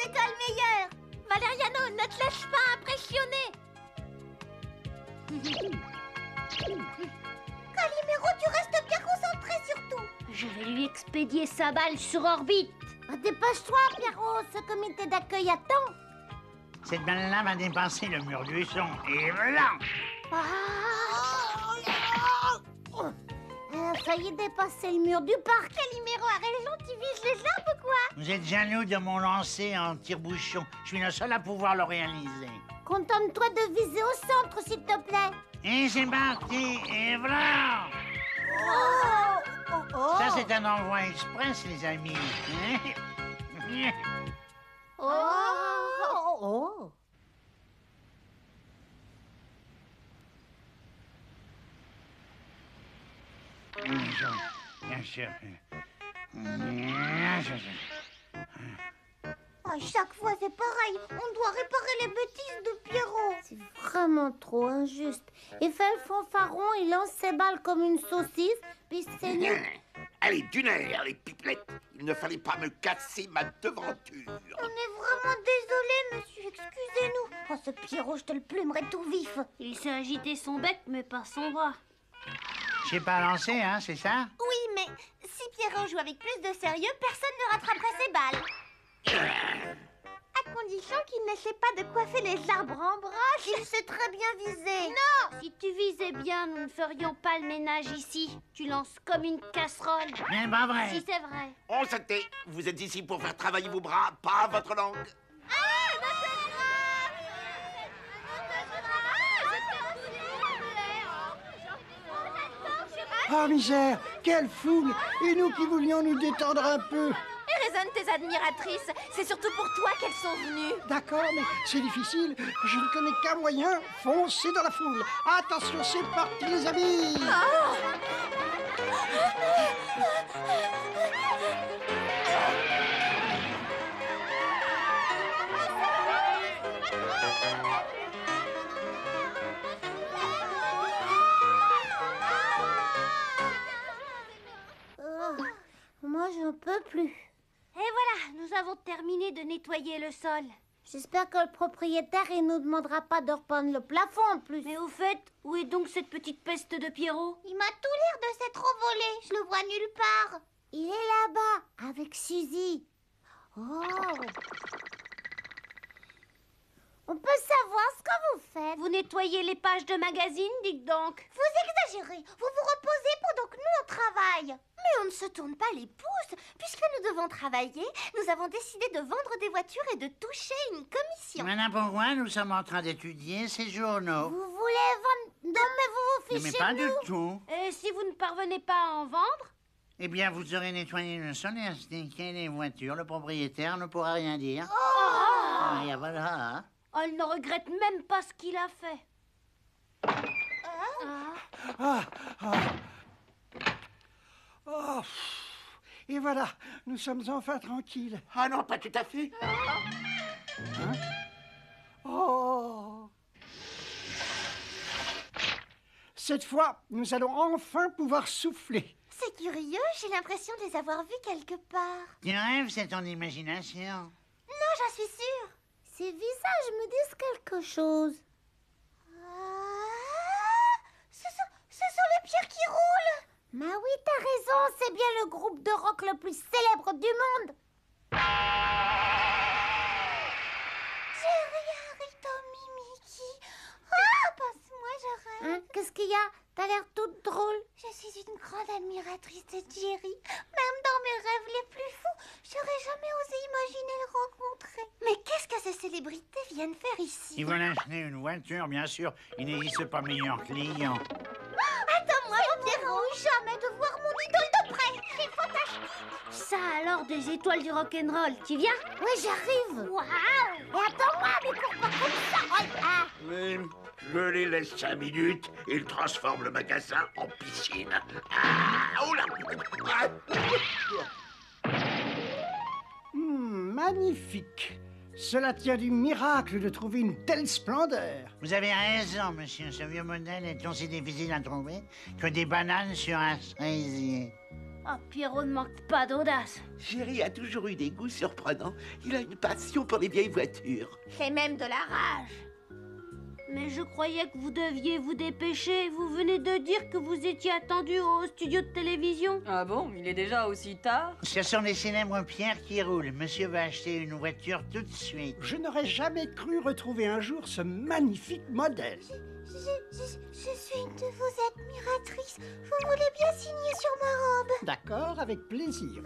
c'est toi le meilleur. Valeriano, ne te laisse pas impressionner. Calimero, tu restes bien concentré surtout. Je vais lui expédier sa balle sur orbite. Dépêche-toi, Pierrot, ce comité d'accueil attend. Cette balle-là va dépasser le mur du son. Et voilà. Elle a failli dépasser le mur du parc. Calimero a raison, tu vises les arbres ou quoi? Vous êtes jaloux de mon lancer en tire-bouchon. Je suis le seul à pouvoir le réaliser. Contente-toi de viser au centre, s'il te plaît. Et c'est parti. Et voilà. Ça, c'est un envoi express, les amis. Oh. Bien sûr. À chaque fois, c'est pareil. On doit réparer les bêtises de Pierrot. C'est vraiment trop injuste. Il fait le fanfaron, il lance ses balles comme une saucisse, puis c'est nous. Allez, d'une air, les pipelettes. Il ne fallait pas me casser ma devanture. On est vraiment désolé, monsieur. Excusez-nous. Oh, ce Pierrot, je te le plumerai tout vif. Il s'est agité son bec, mais pas son bras. J'ai pas lancé, hein, c'est ça? Oui, mais si Pierrot joue avec plus de sérieux, personne ne rattraperait ses balles. À condition qu'il n'essaie pas de coiffer les arbres en broche. Il sait très bien viser. Non! Si tu visais bien, nous ne ferions pas le ménage ici. Tu lances comme une casserole. Mais pas vrai. Si c'est vrai. On se tait. Vous êtes ici pour faire travailler vos bras, pas votre langue. Ah, misère, quelle foule! Et nous qui voulions nous détendre un peu. Et raisonne tes admiratrices. C'est surtout pour toi qu'elles sont venues. D'accord, mais c'est difficile. Je ne connais qu'un moyen, foncer dans la foule. Attention, c'est parti, les amis! Moi, j'en peux plus. Et voilà, nous avons terminé de nettoyer le sol. J'espère que le propriétaire, il nous demandera pas de repeindre le plafond en plus. Mais au fait, où est donc cette petite peste de Pierrot? Il m'a tout l'air de s'être envolé. Je le vois nulle part. Il est là-bas, avec Suzy. Oh. On peut savoir ce que vous faites. Vous nettoyez les pages de magazines, dites donc. Vous exagérez. Vous vous reposez pendant que nous, on travaille. Mais on ne se tourne pas les pouces. Puisque nous devons travailler, nous avons décidé de vendre des voitures et de toucher une commission. Maintenant, pourquoi nous sommes en train d'étudier ces journaux? Vous voulez vendre... Non, mais vous vous Mais fichez pas de du nous. tout. Et si vous ne parvenez pas à en vendre? Eh bien, vous aurez nettoyé le sol et astiqué les voitures. Le propriétaire ne pourra rien dire. Oh. Et voilà. Elle ne regrette même pas ce qu'il a fait. Oh. Et voilà, nous sommes enfin tranquilles. Ah non, pas tout à fait. Oh. Cette fois, nous allons enfin pouvoir souffler. C'est curieux, j'ai l'impression de les avoir vus quelque part. Tu rêves, c'est ton imagination. Non, j'en suis sûre. Ces visages me disent quelque chose. Ce sont les pierres qui roulent. Mais oui, t'as raison, c'est bien le groupe de rock le plus célèbre du monde. Jerry, Harry, Tommy, Mickey. Ah, passe-moi, je rêve. Qu'est-ce qu'il y a? T'as l'air toute drôle. Je suis une grande admiratrice de Jerry. Même dans mes rêves les plus fous, j'aurais jamais osé imaginer le rencontrer. Mais qu'est-ce que ces célébrités viennent faire ici? Ils veulent acheter une voiture, bien sûr. Il n'existe pas meilleur client. Attends-moi, mon Pierrot, jamais de voir mon idole de près. C'est fantastique. Ça alors, des étoiles du rock'n'roll, tu viens? Oui, j'arrive. Waouh. Et attends-moi, mais cours pas comme ça. Mais je les laisse 5 minutes et ils transforment le magasin en piscine. Ah, oh là. Magnifique. Cela tient du miracle de trouver une telle splendeur. Vous avez raison, monsieur. Ce vieux modèle est aussi difficile à trouver que des bananes sur un cerisier. Oh, Pierrot ne manque pas d'audace. Jerry a toujours eu des goûts surprenants. Il a une passion pour les vieilles voitures. C'est même de la rage. Mais je croyais que vous deviez vous dépêcher. Vous venez de dire que vous étiez attendu au studio de télévision. Ah bon, il est déjà aussi tard? Ce sont les célèbres pierres qui roulent. Monsieur va acheter une voiture tout de suite. Je n'aurais jamais cru retrouver un jour ce magnifique modèle. Je suis une de vos admiratrices. Vous voulez bien signer sur ma robe? D'accord, avec plaisir.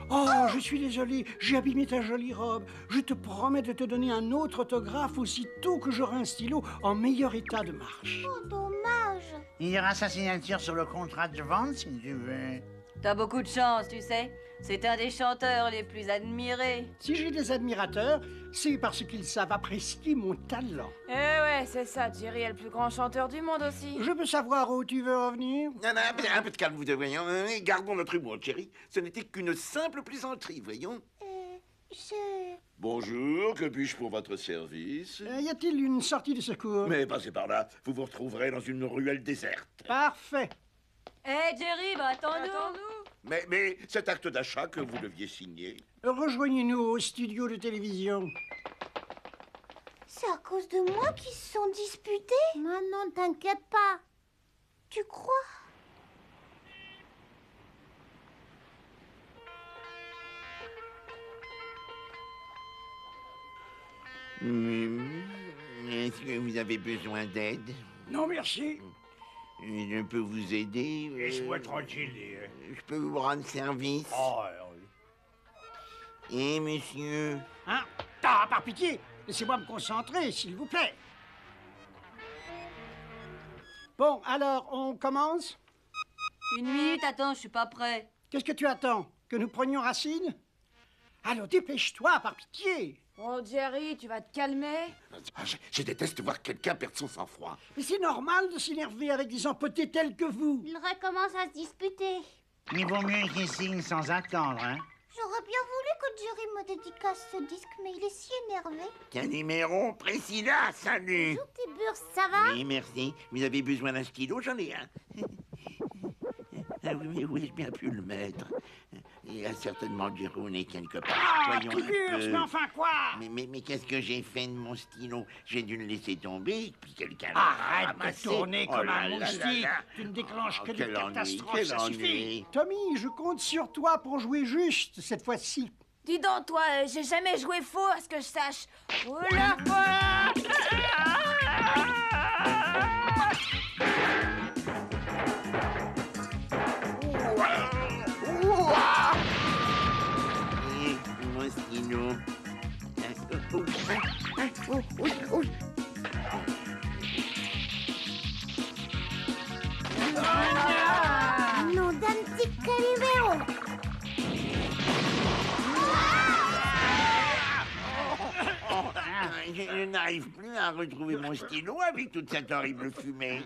Oh, je suis désolé, j'ai abîmé ta jolie robe. Je te promets de te donner un autre autographe aussitôt que j'aurai un stylo en meilleur état de marche. Oh, dommage. Il y aura sa signature sur le contrat de vente, si tu veux. T'as beaucoup de chance, tu sais. C'est un des chanteurs les plus admirés. Si j'ai des admirateurs, c'est parce qu'ils savent apprécier mon talent. Eh ouais, c'est ça, Jerry est le plus grand chanteur du monde aussi. Je peux savoir où tu veux revenir? Non, non, un peu de calme, vous deux, voyons. Gardons notre humour, Jerry. Ce n'était qu'une simple plaisanterie, voyons. Bonjour, que puis-je pour votre service? Y a-t-il une sortie de secours? Mais passez par là, vous vous retrouverez dans une ruelle déserte. Parfait. Hé, Jerry, bah attends-nous. Mais cet acte d'achat que vous deviez signer... Rejoignez-nous au studio de télévision. C'est à cause de moi qu'ils se sont disputés? Non, t'inquiète pas. Tu crois? Est-ce que vous avez besoin d'aide? Non, merci. Je peux vous aider? Laisse-moi tranquille. Je peux vous rendre service? Oh, Eh, monsieur? Hein? Ah, par pitié, laissez-moi me concentrer, s'il vous plaît. Bon, alors, on commence? Une minute, attends, je suis pas prêt. Qu'est-ce que tu attends? Que nous prenions Racine? Alors, dépêche-toi, par pitié. Oh, Jerry, tu vas te calmer? Je déteste voir quelqu'un perdre son sang-froid. Mais c'est normal de s'énerver avec des empotés tels que vous. Ils recommencent à se disputer. Il vaut mieux qu'il signe sans attendre, hein. J'aurais bien voulu que Jerry me dédicace ce disque, mais il est si énervé. Qu'un numéro, Priscilla, salut! Bonjour, Tiburce, ça va? Oui, merci. Vous avez besoin d'un stylo? J'en ai un. Ah oui, mais où ai-je bien pu le mettre? Il y a certainement du rounet quelque part. Ah, Voyons un Tiburce, peu. mais enfin quoi? Mais qu'est-ce que j'ai fait de mon stylo? J'ai dû le laisser tomber, puis quelqu'un l'a Arrête ramassé. de tourner Oh comme là un là moustique. là là. Tu ne déclenches que des Quel ennui, catastrophes, quel ça suffit. ennui. Tommy, je compte sur toi pour jouer juste cette fois-ci. Dis donc, toi, j'ai jamais joué faux, à ce que je sache. Oh là, voilà! Et mon stylo. Nom d'un petit Calimero. Je n'arrive plus à retrouver mon stylo avec toute cette horrible fumée.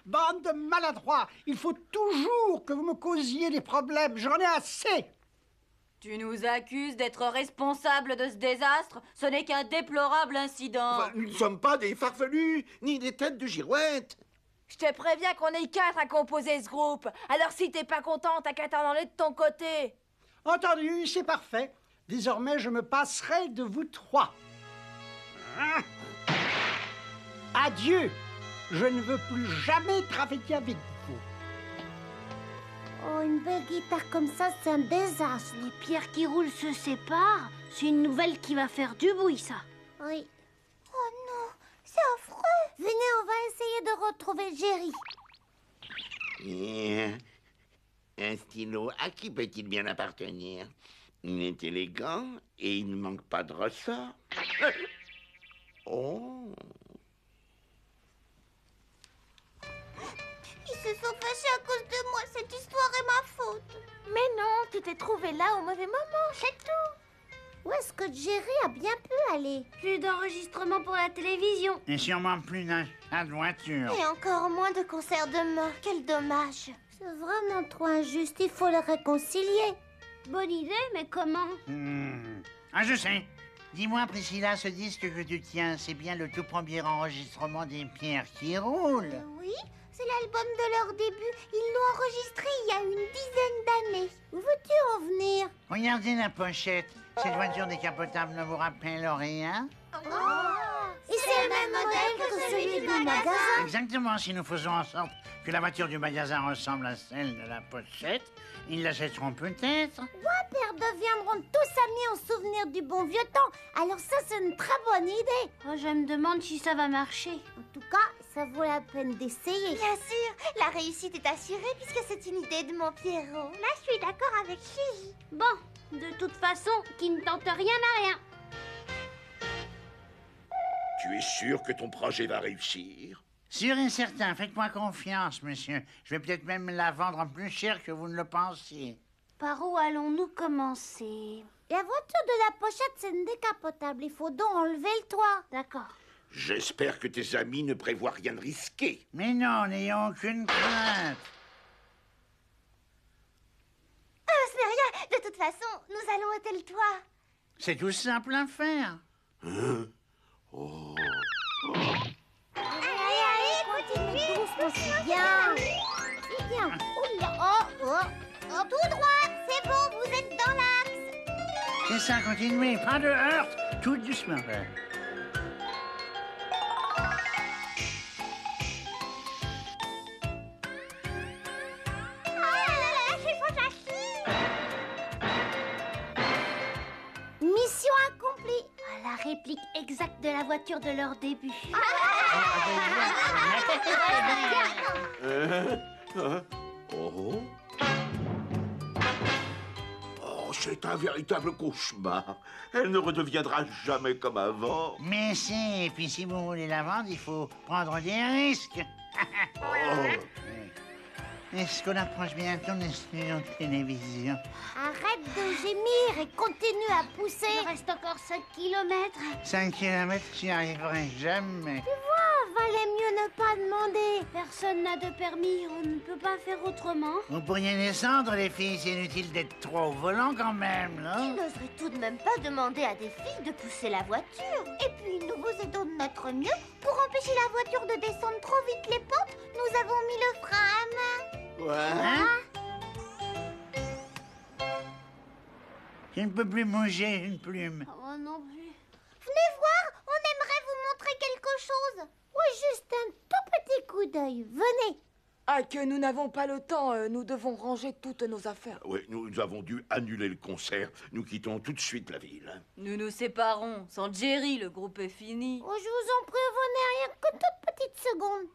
Bande de maladroits, il faut toujours que vous me causiez des problèmes, j'en ai assez. Tu nous accuses d'être responsables de ce désastre? Ce n'est qu'un déplorable incident. Enfin, nous ne sommes pas des farfelus, ni des têtes de girouette. Je te préviens qu'on est 4 à composer ce groupe. Alors si t'es pas content, t'as qu'à t'en aller de ton côté. Entendu, c'est parfait. Désormais, je me passerai de vous trois. Hein? Adieu. Je ne veux plus jamais travailler avec vous. Oh, une belle guitare comme ça, c'est un désastre. Les pierres qui roulent se séparent. C'est une nouvelle qui va faire du bruit, ça. Oui. Oh non, c'est affreux. Venez, on va essayer de retrouver Jerry. Et un stylo, à qui peut-il bien appartenir? Il est élégant et il ne manque pas de ressort. Oh! Ils se sont fâchés à cause de moi. Cette histoire est ma faute. Mais non, tu t'es trouvé là au mauvais moment, c'est tout. Où est-ce que Jerry a bien pu aller? Plus d'enregistrement pour la télévision. Et sûrement plus d'achat de voiture. Et encore moins de concerts de mort. Quel dommage. C'est vraiment trop injuste, il faut les réconcilier. Bonne idée, mais comment? Ah, je sais. Dis-moi, Priscilla, ce disque que tu tiens, c'est bien le tout premier enregistrement des pierres qui roulent. Oui, c'est l'album de leur début. Ils l'ont enregistré il y a une dizaine d'années. Où veux-tu en venir? Regardez la pochette. Cette voiture décapotable ne vous rappelle rien? Et c'est le même modèle que celui du magasin. Exactement. Si nous faisons en sorte que la voiture du magasin ressemble à celle de la pochette, ils l'achèteront peut-être. Père deviendront tous amis en souvenir du bon vieux temps. Alors ça, c'est une très bonne idée. Oh, je me demande si ça va marcher. En tout cas, ça vaut la peine d'essayer. Bien sûr, la réussite est assurée puisque c'est une idée de mon Pierrot. Là, je suis d'accord avec Gigi. Bon, de toute façon, qui ne tente rien n'a rien. Tu es sûr que ton projet va réussir? Sûr et certain. Faites-moi confiance, monsieur. Je vais peut-être même la vendre plus cher que vous ne le pensiez. Par où allons-nous commencer? La voiture de la pochette, c'est une décapotable. Il faut donc enlever le toit. D'accord. J'espère que tes amis ne prévoient rien de risqué. Mais non, n'ayons aucune crainte. C'est rien. De toute façon, nous allons ôter le toit. C'est tout simple à faire. Allez, continue doucement, c'est bien. C'est bien. Oh là, Tout droit, c'est bon, vous êtes dans l'axe. C'est ça, continuez. Pas de heurte. Tout doucement. Mission accomplie. La réplique exacte de la voiture de leur début. Oh, c'est un véritable cauchemar. Elle ne redeviendra jamais comme avant. Mais si, et puis si vous voulez la vendre, il faut prendre des risques. Est-ce qu'on approche bientôt des studios de télévision? Arrête de gémir et continue à pousser. Il reste encore 5 kilomètres. 5 kilomètres, j'y arriverai jamais. Valait mieux ne pas demander. Personne n'a de permis, on ne peut pas faire autrement. Vous pourriez descendre, les filles, c'est inutile d'être trop au volant quand même, Tu non? n'oserais tout de même pas demander à des filles de pousser la voiture. Et puis, nous vous aidons de notre mieux. Pour empêcher la voiture de descendre trop vite les pentes, nous avons mis le frein à main. Hein? Je ne peux plus bouger une plume. Oh non plus. Venez voir, on aimerait vous montrer quelque chose. Oui, juste un tout petit coup d'œil. Venez. Ah, que nous n'avons pas le temps, nous devons ranger toutes nos affaires. Oui, nous avons dû annuler le concert. Nous quittons tout de suite la ville. Nous nous séparons. Sans Jerry, le groupe est fini. Oh, je vous en prie, venez rien que toute petite seconde.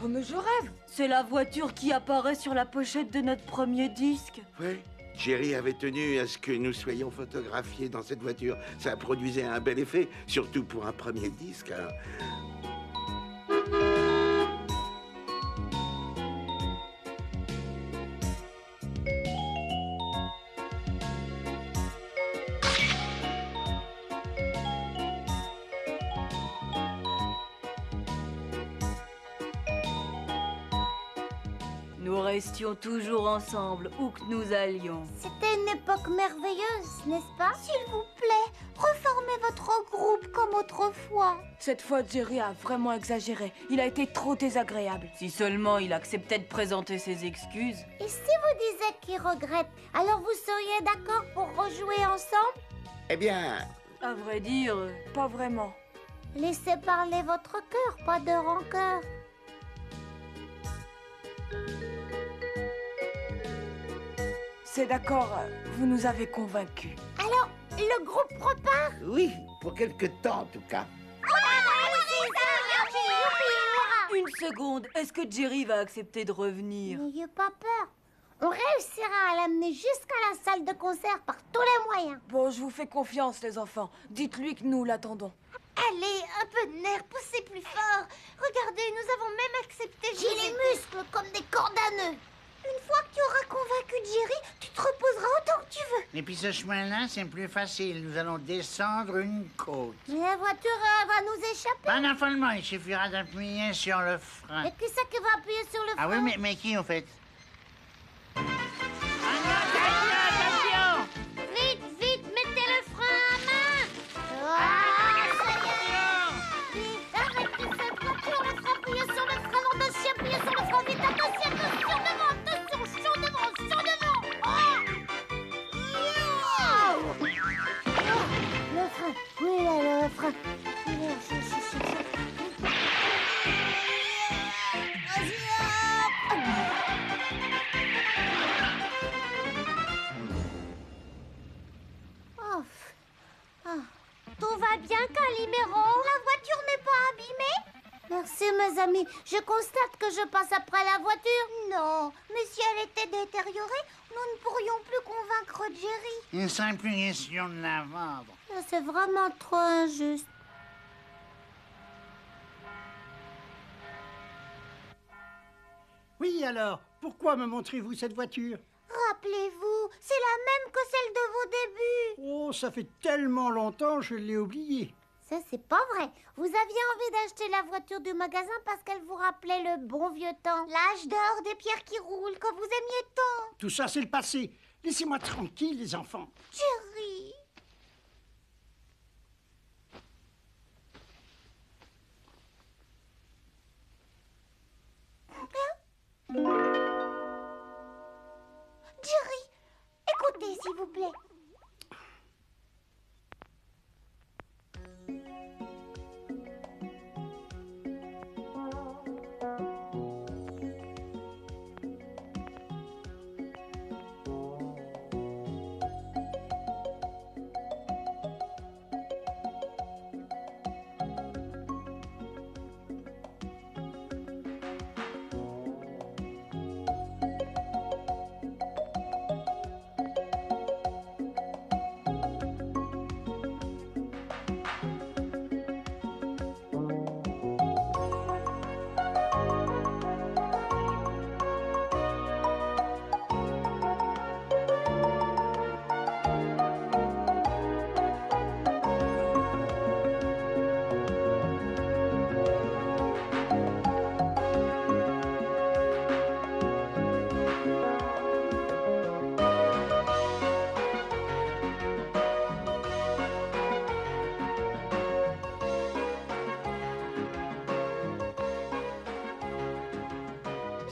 Oh, mais je rêve. C'est la voiture qui apparaît sur la pochette de notre premier disque. Oui, Jerry avait tenu à ce que nous soyons photographiés dans cette voiture. Ça produisait un bel effet, surtout pour un premier disque. Alors. Nous restions toujours ensemble, où que nous allions. C'était une époque merveilleuse, n'est-ce pas? S'il vous plaît, reformez votre groupe comme autrefois. Cette fois, Jerry a vraiment exagéré. Il a été trop désagréable. Si seulement il acceptait de présenter ses excuses. Et si vous disiez qu'il regrette, alors vous seriez d'accord pour rejouer ensemble? Eh bien, À vrai dire, Pas vraiment. Laissez parler votre cœur, pas de rancœur. C'est d'accord, vous nous avez convaincus. Alors, le groupe repart? oui, pour quelque temps en tout cas. une seconde, est-ce que Jerry va accepter de revenir? N'ayez pas peur. On réussira à l'amener jusqu'à la salle de concert par tous les moyens. Bon, je vous fais confiance, les enfants. Dites-lui que nous l'attendons. Allez, un peu de nerf, poussez plus fort. Regardez, nous avons même accepté... J'ai les muscles comme des cordes à nœuds. Une fois que tu auras convaincu Jerry, tu te reposeras autant que tu veux. Et puis ce chemin-là, c'est plus facile. Nous allons descendre une côte. Mais la voiture va nous échapper. Pas d'affolement, il suffira d'appuyer sur le frein. Et qui c'est qui va appuyer sur le frein? Ah oui, mais qui, en fait? Vite, vite, mettez le frein à main. Vite, arrêtez cette voiture, le frein, appuyez sur le frein, nom de chien, appuyez sur le frein, vite, attention, attention, devant, chaud devant, chaud devant. Le frein, oui, là, le frein. Tout va bien, Calimero? La voiture n'est pas abîmée? Merci, mes amis. Je constate que je passe après la voiture. Non, mais si elle était détériorée, nous ne pourrions plus convaincre Jerry. Il ne serait plus question de la vendre. C'est vraiment trop injuste. Oui, alors, pourquoi me montrez-vous cette voiture? Rappelez-vous, c'est la même que celle de vos débuts. Oh, ça fait tellement longtemps, je l'ai oubliée. Ça, c'est pas vrai. Vous aviez envie d'acheter la voiture du magasin parce qu'elle vous rappelait le bon vieux temps. L'âge d'or des pierres qui roulent que vous aimiez tant. Tout ça, c'est le passé. Laissez-moi tranquille, les enfants. Jerry. Jerry, écoutez, s'il vous plaît.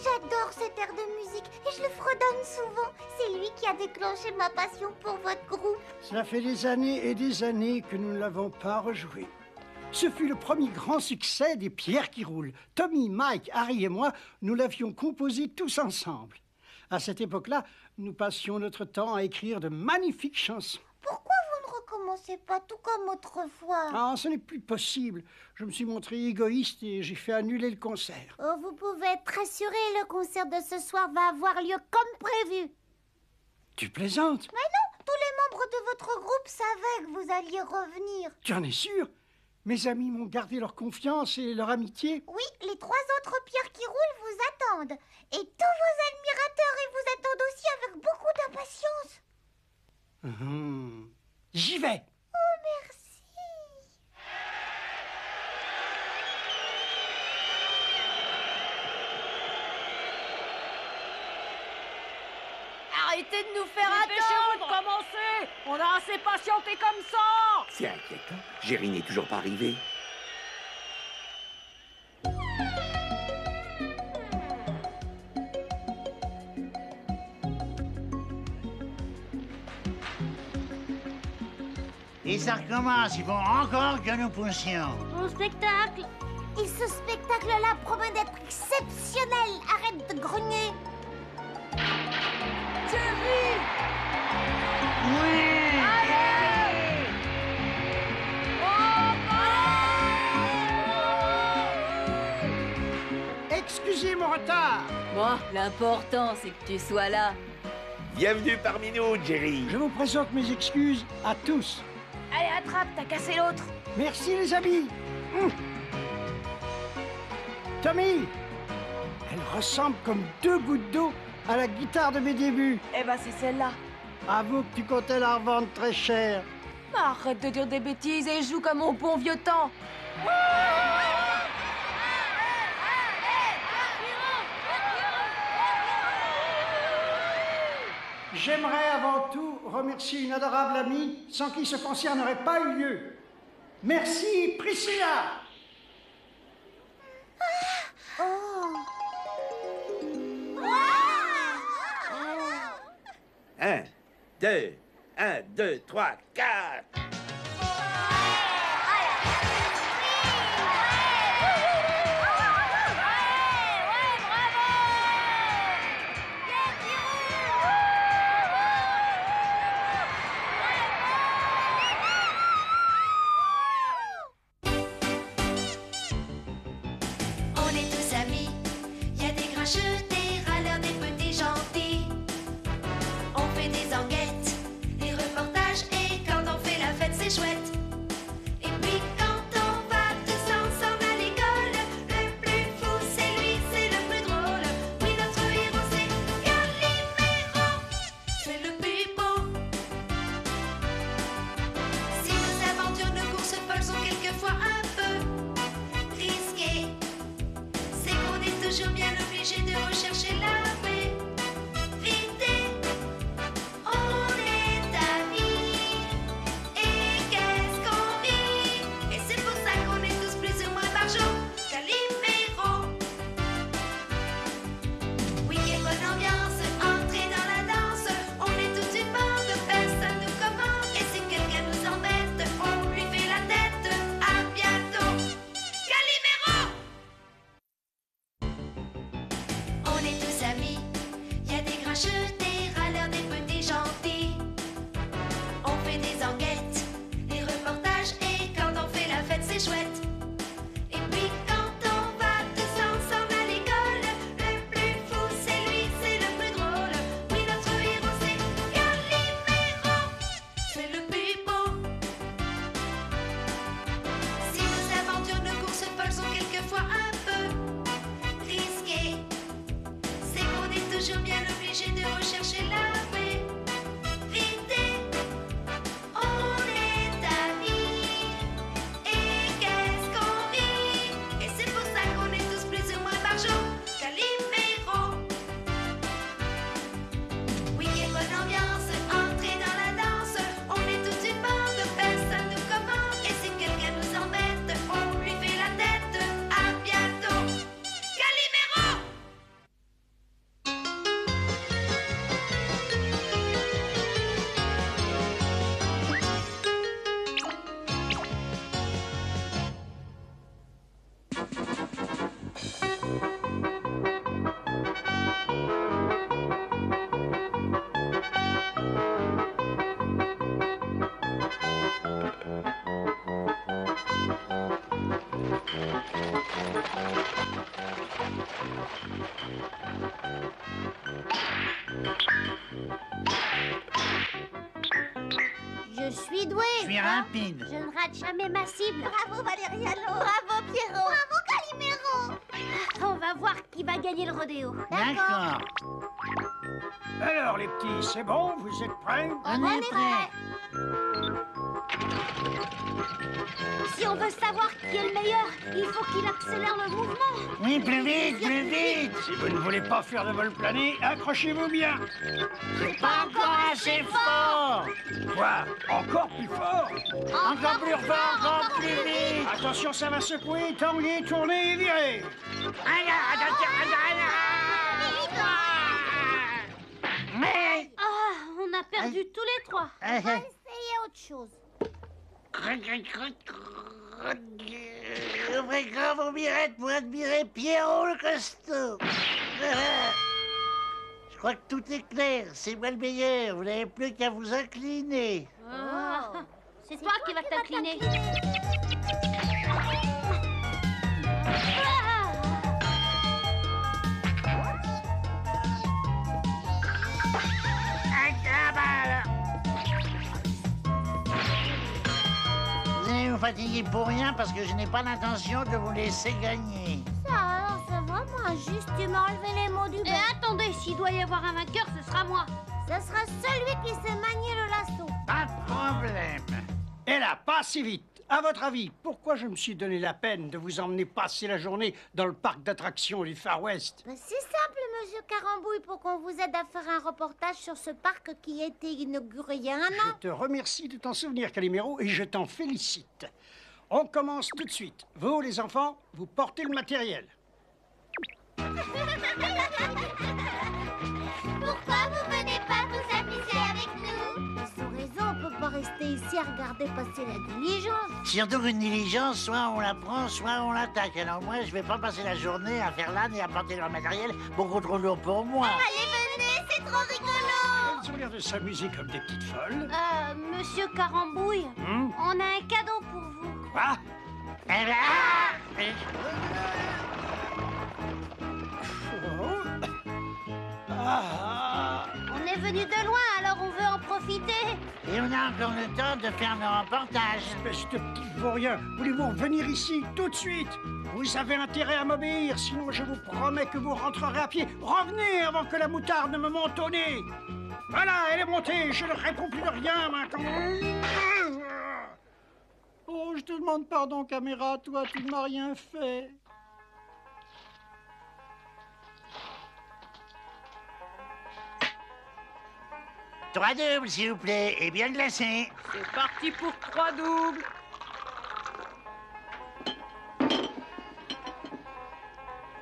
J'adore cet air de musique et je le fredonne souvent. C'est lui qui a déclenché ma passion pour votre groupe. Cela fait des années et des années que nous ne l'avons pas rejoué. Ce fut le premier grand succès des Pierres qui roulent. Tommy, Mike, Harry et moi, nous l'avions composé tous ensemble. À cette époque-là, nous passions notre temps à écrire de magnifiques chansons. Pourquoi vous ne recommencez pas tout comme autrefois? Ah, ce n'est plus possible. Je me suis montré égoïste et j'ai fait annuler le concert. Oh, vous pouvez être assuré, le concert de ce soir va avoir lieu comme prévu. Tu plaisantes? Mais non, tous les membres de votre groupe savaient que vous alliez revenir. Tu en es sûr? Mes amis m'ont gardé leur confiance et leur amitié. Oui, les 3 autres pierres qui roulent vous attendent. Et tous vos admirateurs et vous attendent aussi avec beaucoup d'impatience. J'y vais. Oh, merci. Arrêtez de nous faire attendre. de commencer. On a assez patienté comme ça. C'est inquiétant. Jerry n'est toujours pas arrivé. Et ça recommence, il faut encore que nous poussions. Bon spectacle. Et ce spectacle-là promet d'être exceptionnel. Arrête de grogner. Oui! Excusez mon retard. Bon, l'important, c'est que tu sois là. Bienvenue parmi nous, Jerry. Je vous présente mes excuses à tous. Allez, attrape, t'as cassé l'autre. Merci les amis. Tommy, elle ressemble comme 2 gouttes d'eau à la guitare de mes débuts. Eh ben, c'est celle-là. Avoue que tu comptais la revendre très cher. Arrête de dire des bêtises et joue comme au bon vieux temps. J'aimerais avant tout remercier une adorable amie sans qui ce concert n'aurait pas eu lieu. Merci, Priscilla. 1, 2, 1, 2, 3, 4. On est tous amis, y a des grincheux, des râleurs, des petits gentils. On fait des enquêtes, des reportages, et quand on fait la fête, c'est chouette. Et puis quand on va tous ensemble à l'école, le plus fou c'est lui, c'est le plus drôle. Oui, notre héros c'est Calimero, c'est le plus beau. Si nos aventures, nos courses folles sont quelquefois un peu risquées, c'est qu'on est toujours bien obligé de rechercher la vérité. On est amis, et qu'est-ce qu'on rit. Et c'est pour ça qu'on est tous plus ou moins barjots. Calimero. Oui, quelle bonne ambiance, entrez dans la danse. On est tous une bande, personne nous commande. Et si quelqu'un nous embête, on lui fait la tête. À bientôt. Calimero. On est tous amis, y a des grincheux, des râleurs, des petits gentils. On fait des enquêtes, des reportages, et quand on fait la fête, c'est chouette. Et puis quand on va tous ensemble à l'école, le plus fou c'est lui, c'est le plus drôle. Oui, notre héros c'est Calimero, c'est le plus beau. Si nos aventures, nos courses folles sont quelquefois un peu risquées, c'est qu'on est toujours bien obligé de rechercher la vérité. On est amis, et qu'est-ce qu'on rit. Et c'est pour ça qu'on est tous plus ou moins barjots. Calimero. Oui, quelle bonne ambiance, entrez dans la danse. On est tous une bande, personne nous commande. Et si quelqu'un nous embête, on lui fait la tête. À bientôt. Calimero. Je suis douée. Je suis rapide. Je ne rate jamais ma cible. Bravo Valériano. Bravo Pierrot. Bravo Calimero. On va voir qui va gagner le rodéo. D'accord. Alors les petits, c'est bon, vous êtes prêts? On est prêt. Si on veut savoir qui est le meilleur, il faut qu'il accélère le mouvement. Oui, plus vite, plus vite. Si vous ne voulez pas faire de vol plané, accrochez-vous bien. Pas encore assez fort. Quoi? Encore plus fort? Encore plus fort, encore plus vite. Attention, ça va secouer, tanguer, tourner et virer. Mais... Ah, on a perdu tous les trois. Essayez autre chose. Ouvrez grand vos mirettes pour admirer Pierrot le costaud. Je crois que tout est clair. C'est moi le meilleur. Vous n'avez plus qu'à vous incliner. C'est toi qui vas t'incliner. Vous allez vous fatiguer pour rien parce que je n'ai pas l'intention de vous laisser gagner. Ça, alors, ça va. vraiment injuste, tu m'as enlevé les mots du Et bec. attendez, s'il doit y avoir un vainqueur, ce sera moi. Ça sera celui qui sait manier le lasso. Pas de problème. Et là, pas si vite. À votre avis, pourquoi je me suis donné la peine de vous emmener passer la journée dans le parc d'attractions du Far West? Ben, c'est simple, monsieur Carambouille, pour qu'on vous aide à faire un reportage sur ce parc qui a été inauguré il y a un Je an. te remercie de t'en souvenir, Calimero, et je t'en félicite. On commence tout de suite. Vous, les enfants, vous portez le matériel. Pourquoi vous venez pas vous amuser avec nous? Sans raison, on peut pas rester ici à regarder passer la diligence. Surtout qu'une diligence, soit on la prend, soit on l'attaque. Alors moi, je vais pas passer la journée à faire l'âne et à porter leur matériel beaucoup trop lourd pour moi. Allez, venez, c'est trop rigolo. Elles ont l'air de s'amuser comme des petites folles. Monsieur Carambouille, on a un cadeau pour vous. Quoi? Eh ben, On est venu de loin, alors on veut en profiter. et on a encore le temps de faire nos reportages. Espèce de petit vaurien, voulez-vous revenir ici tout de suite? Vous avez intérêt à m'obéir, sinon je vous promets que vous rentrerez à pied. Revenez avant que la moutarde ne me monte au nez. Voilà, elle est montée, je ne réponds plus de rien maintenant. Oh, je te demande pardon, caméra, toi, tu ne m'as rien fait. Trois doubles, s'il vous plaît, et bien glacé. C'est parti pour 3 doubles.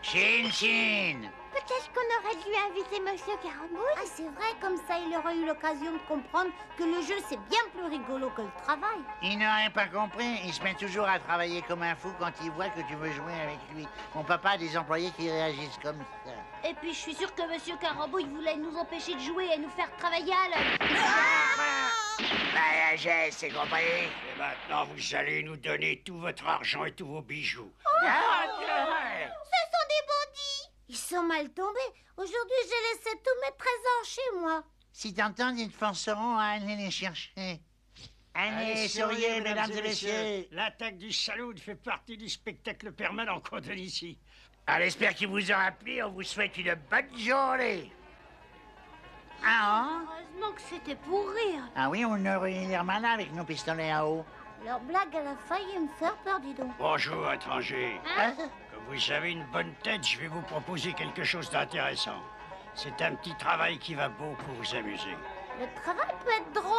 Chin, chin. Peut-être qu'on aurait dû inviter monsieur Carambouille. Ah, c'est vrai, comme ça, il aurait eu l'occasion de comprendre que le jeu, c'est bien plus rigolo que le travail. Il n'aurait pas compris. Il se met toujours à travailler comme un fou quand il voit que tu veux jouer avec lui. Mon papa a des employés qui réagissent comme ça. Et puis je suis sûre que monsieur Carambouille voulait nous empêcher de jouer et nous faire travailler à l'heure. J'ai, c'est compris. Et maintenant, vous allez nous donner tout votre argent et tous vos bijoux. Ce sont des bandits. Ils sont mal tombés. Aujourd'hui, j'ai laissé tous mes trésors chez moi. Si t'entends, ils te forceront à aller les chercher. Allez, souriez, mesdames et messieurs. L'attaque du salaud fait partie du spectacle permanent qu'on donne ici. Alors, j'espère qu'il vous aura plu. On vous souhaite une bonne journée. Ah, Heureusement que c'était pour rire. ah oui, on aurait l'air malin avec nos pistolets à eau. Leur blague, elle a failli me faire peur, dis donc. Bonjour, étranger. Hein? Comme vous avez une bonne tête, je vais vous proposer quelque chose d'intéressant. C'est un petit travail qui va beaucoup vous amuser. Le travail peut être drôle.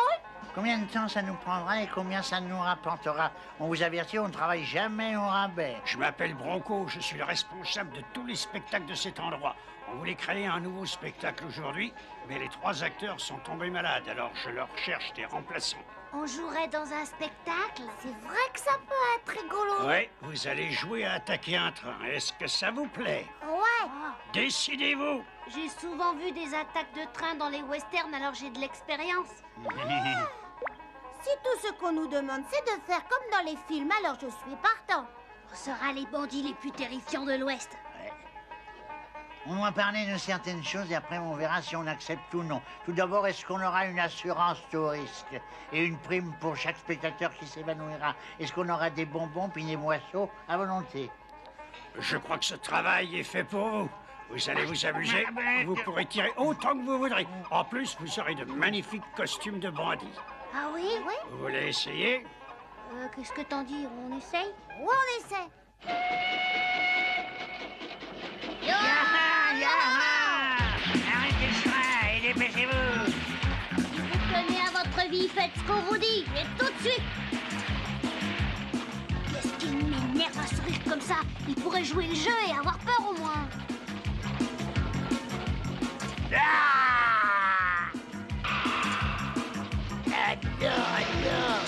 Combien de temps ça nous prendra et combien ça nous rapportera? On vous avertit, on ne travaille jamais au rabais. Je m'appelle Bronco, je suis le responsable de tous les spectacles de cet endroit. On voulait créer un nouveau spectacle aujourd'hui, mais les 3 acteurs sont tombés malades, alors je leur cherche des remplaçants. On jouerait dans un spectacle. C'est vrai que ça peut être rigolo. Ouais, vous allez jouer à attaquer un train. Est-ce que ça vous plaît? Ouais. Décidez-vous! J'ai souvent vu des attaques de train dans les westerns, alors j'ai de l'expérience. Si tout ce qu'on nous demande, c'est de faire comme dans les films, alors je suis partant. On sera les bandits les plus terrifiants de l'Ouest. On doit parler de certaines choses et après on verra si on accepte ou non. Tout d'abord, est-ce qu'on aura une assurance tout risque et une prime pour chaque spectateur qui s'évanouira? Est-ce qu'on aura des bonbons puis des boissons à volonté? Je crois que ce travail est fait pour vous. Vous allez vous amuser, vous pourrez tirer autant que vous voudrez. En plus, vous aurez de magnifiques costumes de bandits. Ah oui? Oui. Vous voulez essayer? Qu'est-ce que t'en dis? On essaye? Ouais, on essaie. Yaha, yaha! Arrêtez le train et dépêchez-vous! Si vous tenez à votre vie, faites ce qu'on vous dit, et tout de suite! Qu'est-ce qui m'énerve à sourire comme ça? Il pourrait jouer le jeu et avoir peur au moins. Ah! Adore!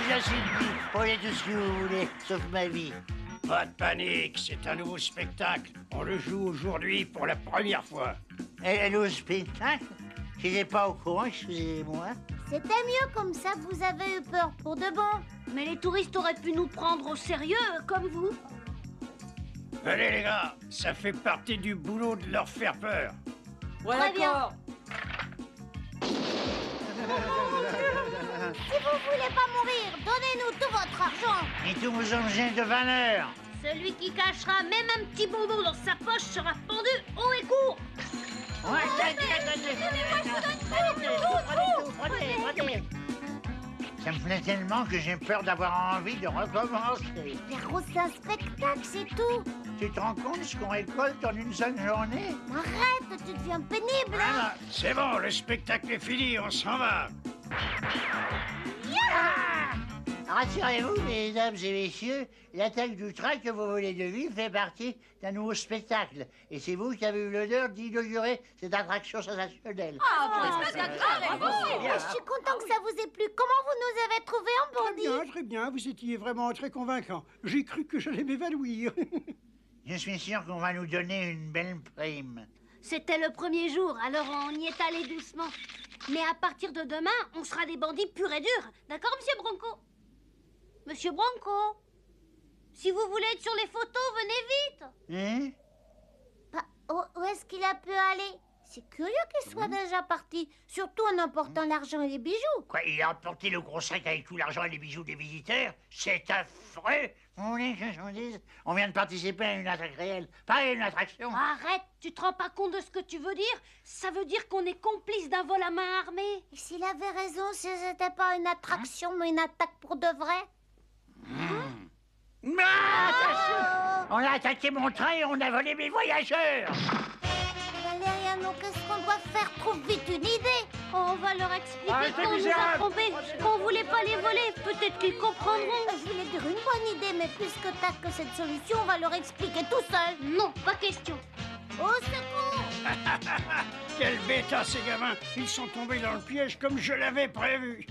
Je suis libre, prenez tout ce que vous voulez, sauf ma vie. Pas de panique, c'est un nouveau spectacle. On le joue aujourd'hui pour la première fois. Et le spectacle? Je n'étais pas au courant, excusez-moi. C'était mieux comme ça, vous avez eu peur pour de bon. Mais les touristes auraient pu nous prendre au sérieux, comme vous. Allez les gars, ça fait partie du boulot de leur faire peur. Ouais, Très bien. d'accord. Si vous voulez pas mourir, donnez-nous tout votre argent. Et tous vos objets de valeur. Celui qui cachera même un petit bonbon dans sa poche sera pendu haut et court. Prenez. Ça me plaît tellement que j'ai peur d'avoir envie de recommencer. Pierrot, c'est un spectacle, c'est tout. Tu te rends compte ce qu'on récolte en une seule journée? Arrête, tu deviens pénible. Voilà, c'est bon, le spectacle est fini, on s'en va. Rassurez-vous, mesdames et messieurs, l'attaque du train que vous venez de vivre fait partie d'un nouveau spectacle. Et c'est vous qui avez eu l'honneur d'inaugurer cette attraction sensationnelle. Je suis content que ça vous ait plu. Comment vous nous avez trouvés en bandit? Très bien, vous étiez vraiment très convaincant. J'ai cru que j'allais m'évanouir. Je suis sûr qu'on va nous donner une belle prime. C'était le premier jour, alors on y est allé doucement. Mais à partir de demain, on sera des bandits purs et durs. D'accord, Monsieur Bronco? Monsieur Bronco, si vous voulez être sur les photos, venez vite. Hein? Où est-ce qu'il a pu aller? C'est curieux qu'il soit déjà parti, surtout en emportant l'argent et les bijoux. Quoi, il a emporté le gros sac avec tout l'argent et les bijoux des visiteurs? C'est affreux! Vous voulez que je vous dise? On vient de participer à une attaque réelle, pas à une attraction. Arrête, tu te rends pas compte de ce que tu veux dire? Ça veut dire qu'on est complice d'un vol à main armée. Et s'il avait raison, si c'était pas une attraction, mais une attaque pour de vrai? On a attaqué mon train et on a volé mes voyageurs. Valériano, qu'est-ce qu'on doit faire? Trouve vite une idée. On va leur expliquer qu'on nous a trompés, qu'on voulait pas les voler. Peut-être qu'ils comprendront. Je voulais dire une bonne idée, mais puisque t'as que cette solution, on va leur expliquer tout seul. Non, pas question. Au secours! Quel bêta, ces gamins. Ils sont tombés dans le piège comme je l'avais prévu.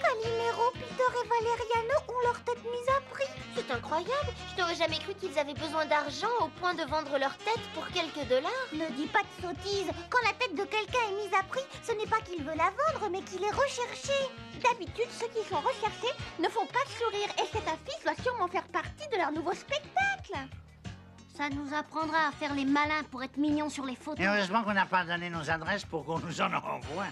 Calimero, Peter et Valériano ont leur tête mise à prix. C'est incroyable. Je n'aurais jamais cru qu'ils avaient besoin d'argent au point de vendre leur tête pour quelques dollars. Ne dis pas de sottises. Quand la tête de quelqu'un est mise à prix, ce n'est pas qu'il veut la vendre, mais qu'il est recherché. D'habitude, ceux qui sont recherchés ne font pas sourire. Et cette affiche doit sûrement faire partie de leur nouveau spectacle. Ça nous apprendra à faire les malins pour être mignons sur les photos. Et heureusement qu'on n'a pas donné nos adresses pour qu'on nous en envoie.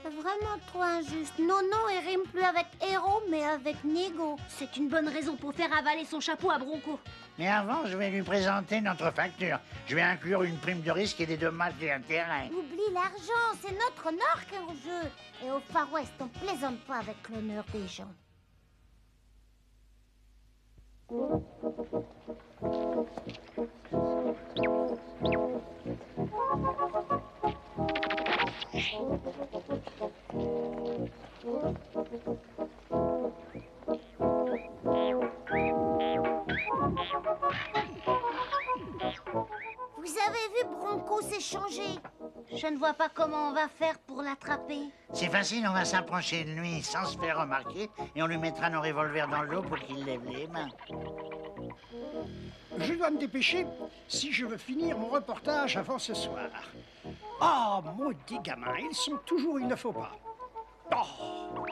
C'est vraiment trop injuste. Nono, il rime plus avec héros, mais avec négo. C'est une bonne raison pour faire avaler son chapeau à Bronco. Mais avant, je vais lui présenter notre facture. Je vais inclure une prime de risque et des dommages et intérêts. Oublie l'argent, c'est notre honneur qui est en jeu. Et au Far West, on plaisante pas avec l'honneur des gens. Vous avez vu Bronco s'échanger? Je ne vois pas comment on va faire pour l'attraper. C'est facile, on va s'approcher de lui sans se faire remarquer et on lui mettra nos revolvers dans l'eau pour qu'il lève les mains. Je dois me dépêcher si je veux finir mon reportage avant ce soir. Oh, maudits gamins, ils sont toujours il ne faut pas. Oh.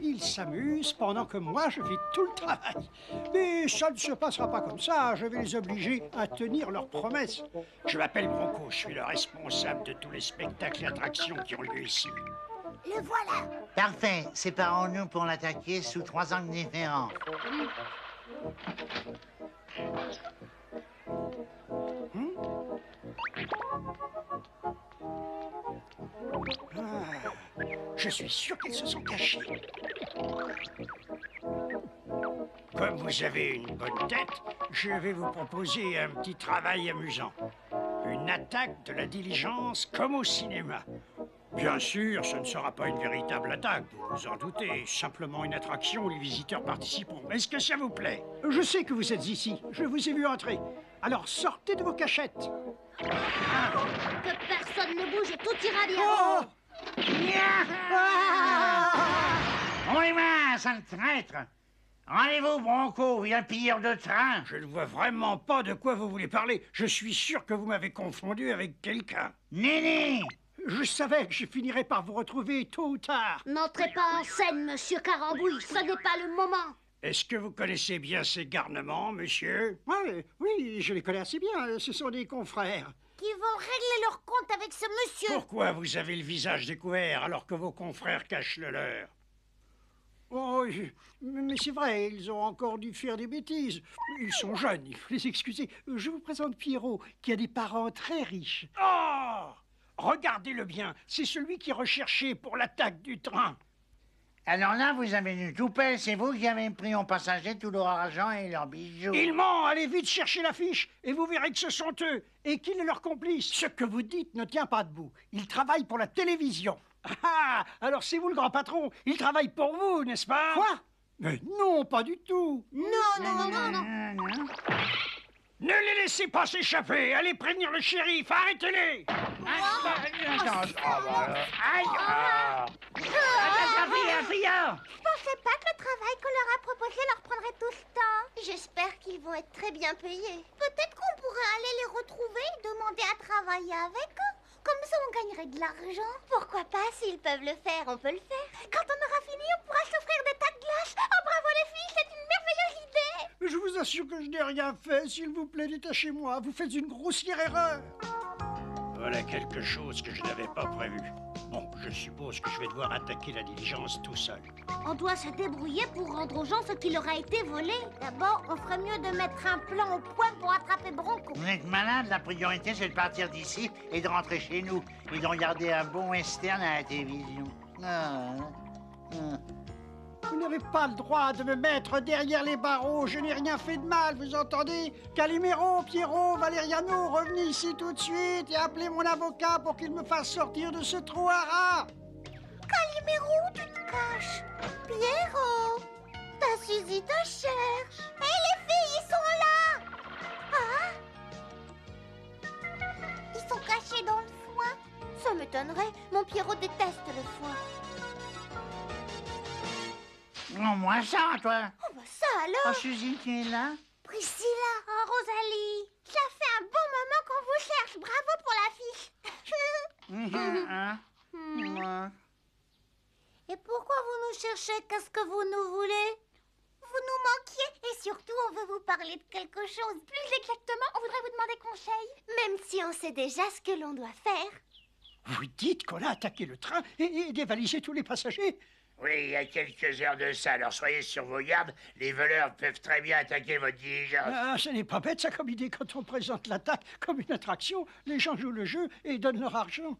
Ils s'amusent pendant que moi je fais tout le travail. Mais ça ne se passera pas comme ça, je vais les obliger à tenir leurs promesses. Je m'appelle Bronco, je suis le responsable de tous les spectacles et attractions qui ont lieu ici. Le voilà. Parfait, séparons-nous pour l'attaquer sous 3 angles différents. Je suis sûr qu'ils se sont cachés. Comme vous avez une bonne tête, je vais vous proposer un petit travail amusant. Une attaque de la diligence comme au cinéma. Bien sûr, ce ne sera pas une véritable attaque, vous vous en doutez. Simplement une attraction où les visiteurs participeront. Est-ce que ça vous plaît? Je sais que vous êtes ici. Je vous ai vu entrer. Alors sortez de vos cachettes. Que personne ne bouge et tout ira bien. Oh! On les mains, sale traître! Rendez-vous, Bronco, vieux pilleur de train! Je ne vois vraiment pas de quoi vous voulez parler. Je suis sûr que vous m'avez confondu avec quelqu'un. Néné! Je savais que je finirais par vous retrouver tôt ou tard. N'entrez pas en scène, monsieur Carambouille, ce n'est pas le moment. Est-ce que vous connaissez bien ces garnements, monsieur? Oui, je les connais assez bien. Ce sont des confrères. Qui vont régler leur compte avec ce monsieur. Pourquoi vous avez le visage découvert alors que vos confrères cachent le leur? Oh, mais c'est vrai, ils ont encore dû faire des bêtises. Ils sont jeunes, il faut les excuser. Je vous présente Pierrot, qui a des parents très riches. Oh! Regardez-le bien, c'est celui qui est recherché pour l'attaque du train. Alors là, vous avez du toupet, c'est vous qui avez pris en passager tout leur argent et leurs bijoux. Ils ment, allez vite chercher l'affiche et vous verrez que ce sont eux et qu'il est leur complice. Ce que vous dites ne tient pas debout. Ils travaillent pour la télévision. Ah, alors c'est vous le grand patron, ils travaillent pour vous, n'est-ce pas? Quoi? Mais non, pas du tout. Non. Ne les laissez pas s'échapper, allez prévenir le shérif, arrêtez-les. Je pensais pas que le travail qu'on leur a proposé leur prendrait tout ce temps. J'espère qu'ils vont être très bien payés. Peut-être qu'on pourrait aller les retrouver et demander à travailler avec eux. Comme ça, on gagnerait de l'argent. Pourquoi pas? S'ils peuvent le faire, on peut le faire. Quand on aura fini, on pourra s'offrir des tas de glace. Oh, bravo les filles, c'est une merveilleuse idée. Mais je vous assure que je n'ai rien fait, s'il vous plaît, détachez-moi, vous faites une grossière erreur. Voilà quelque chose que je n'avais pas prévu. Bon, je suppose que je vais devoir attaquer la diligence tout seul. On doit se débrouiller pour rendre aux gens ce qui leur a été volé. D'abord, on ferait mieux de mettre un plan au point pour attraper Bronco. Vous êtes malade, la priorité c'est de partir d'ici et de rentrer chez nous et de regarder un bon western à la télévision. Vous n'avez pas le droit de me mettre derrière les barreaux, je n'ai rien fait de mal, vous entendez? Calimero, Pierrot, Valeriano, revenez ici tout de suite et appelez mon avocat pour qu'il me fasse sortir de ce trou à rats. Calimero, tu te caches. Pierrot, ta Suzy te cherche. Hé les filles, ils sont là. Ah, ils sont cachés dans le foin. Ça m'étonnerait, mon Pierrot déteste le foin. Non, moins ça, toi. Oh bah ça alors. Oh, Suzy, tu es là? Priscilla. Oh, Rosalie. Ça fait un bon moment qu'on vous cherche. Bravo pour l'affiche. Et pourquoi vous nous cherchez? Qu'est-ce que vous nous voulez? Vous nous manquiez et surtout on veut vous parler de quelque chose. Plus exactement, on voudrait vous demander conseil. Même si on sait déjà ce que l'on doit faire. Vous dites qu'on a attaqué le train et dévalisé tous les passagers? Oui, il y a quelques heures de ça, alors soyez sur vos gardes, les voleurs peuvent très bien attaquer votre diligence. Ah, ce n'est pas bête ça comme idée. Quand on présente l'attaque comme une attraction, les gens jouent le jeu et donnent leur argent.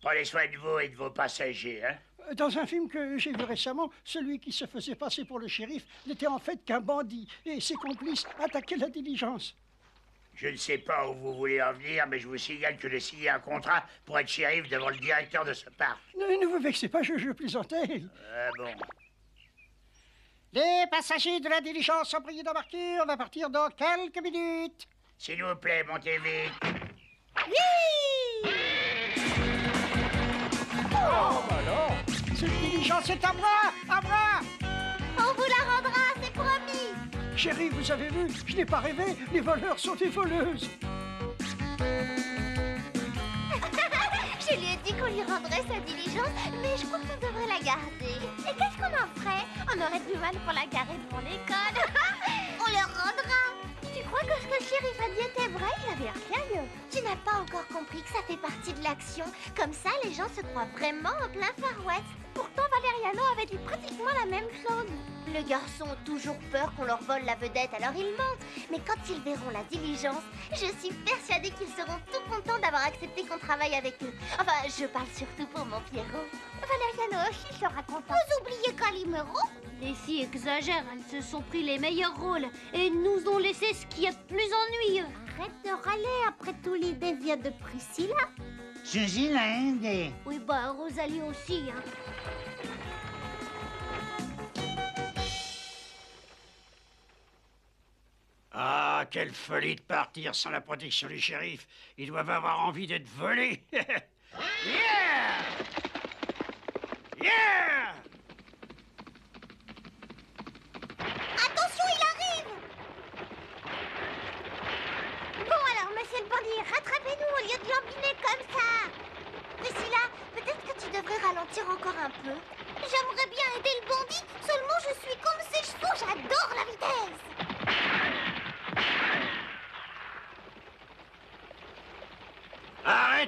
Prenez soin de vous et de vos passagers, hein. Dans un film que j'ai vu récemment, celui qui se faisait passer pour le shérif n'était en fait qu'un bandit et ses complices attaquaient la diligence. Je ne sais pas où vous voulez en venir, mais je vous signale que j'ai signé un contrat pour être shérif devant le directeur de ce parc. Ne vous vexez pas, je plaisantais. Bon. Les passagers de la diligence sont priés d'embarquer. On va partir dans quelques minutes. S'il vous plaît, montez vite. Oui! Oh, bah non! Cette diligence est à moi! À moi! On vous la rendra, c'est promis. Chérie, vous avez vu? Je n'ai pas rêvé. Les voleurs sont des voleuses. Je lui ai dit qu'on lui rendrait sa diligence, mais je crois qu'on devrait la garder. Et qu'est-ce qu'on en ferait? On aurait du mal pour la garer devant l'école. On leur rendra. Tu crois que ce que le shérif a dit était vrai? Il avait rien mieux. Tu n'as pas encore compris que ça fait partie de l'action. Comme ça, les gens se croient vraiment en plein Far West. Pourtant, Valeriano avait dit pratiquement la même chose. Les garçons ont toujours peur qu'on leur vole la vedette, alors ils mentent. Mais quand ils verront la diligence, je suis persuadée qu'ils seront tout contents d'avoir accepté qu'on travaille avec eux. Enfin, je parle surtout pour mon Pierrot. Valeriano aussi sera content. Vous oubliez Calimero? Les filles exagèrent, elles se sont pris les meilleurs rôles et nous ont laissé ce qui est de plus ennuyeux. Arrête de râler, après tout l'idée vient de Priscilla. Suzy l'a aidé. Oui, bah Rosalie aussi, hein. Ah, quelle folie de partir sans la protection du shérif. Ils doivent avoir envie d'être volés. Yeah! Yeah! Attention, il arrive! Bon alors, monsieur le bandit, rattrapez-nous au lieu de lambiner comme ça! Priscilla, peut-être que tu devrais ralentir encore un peu. J'aimerais bien aider le bandit, seulement je suis comme c'est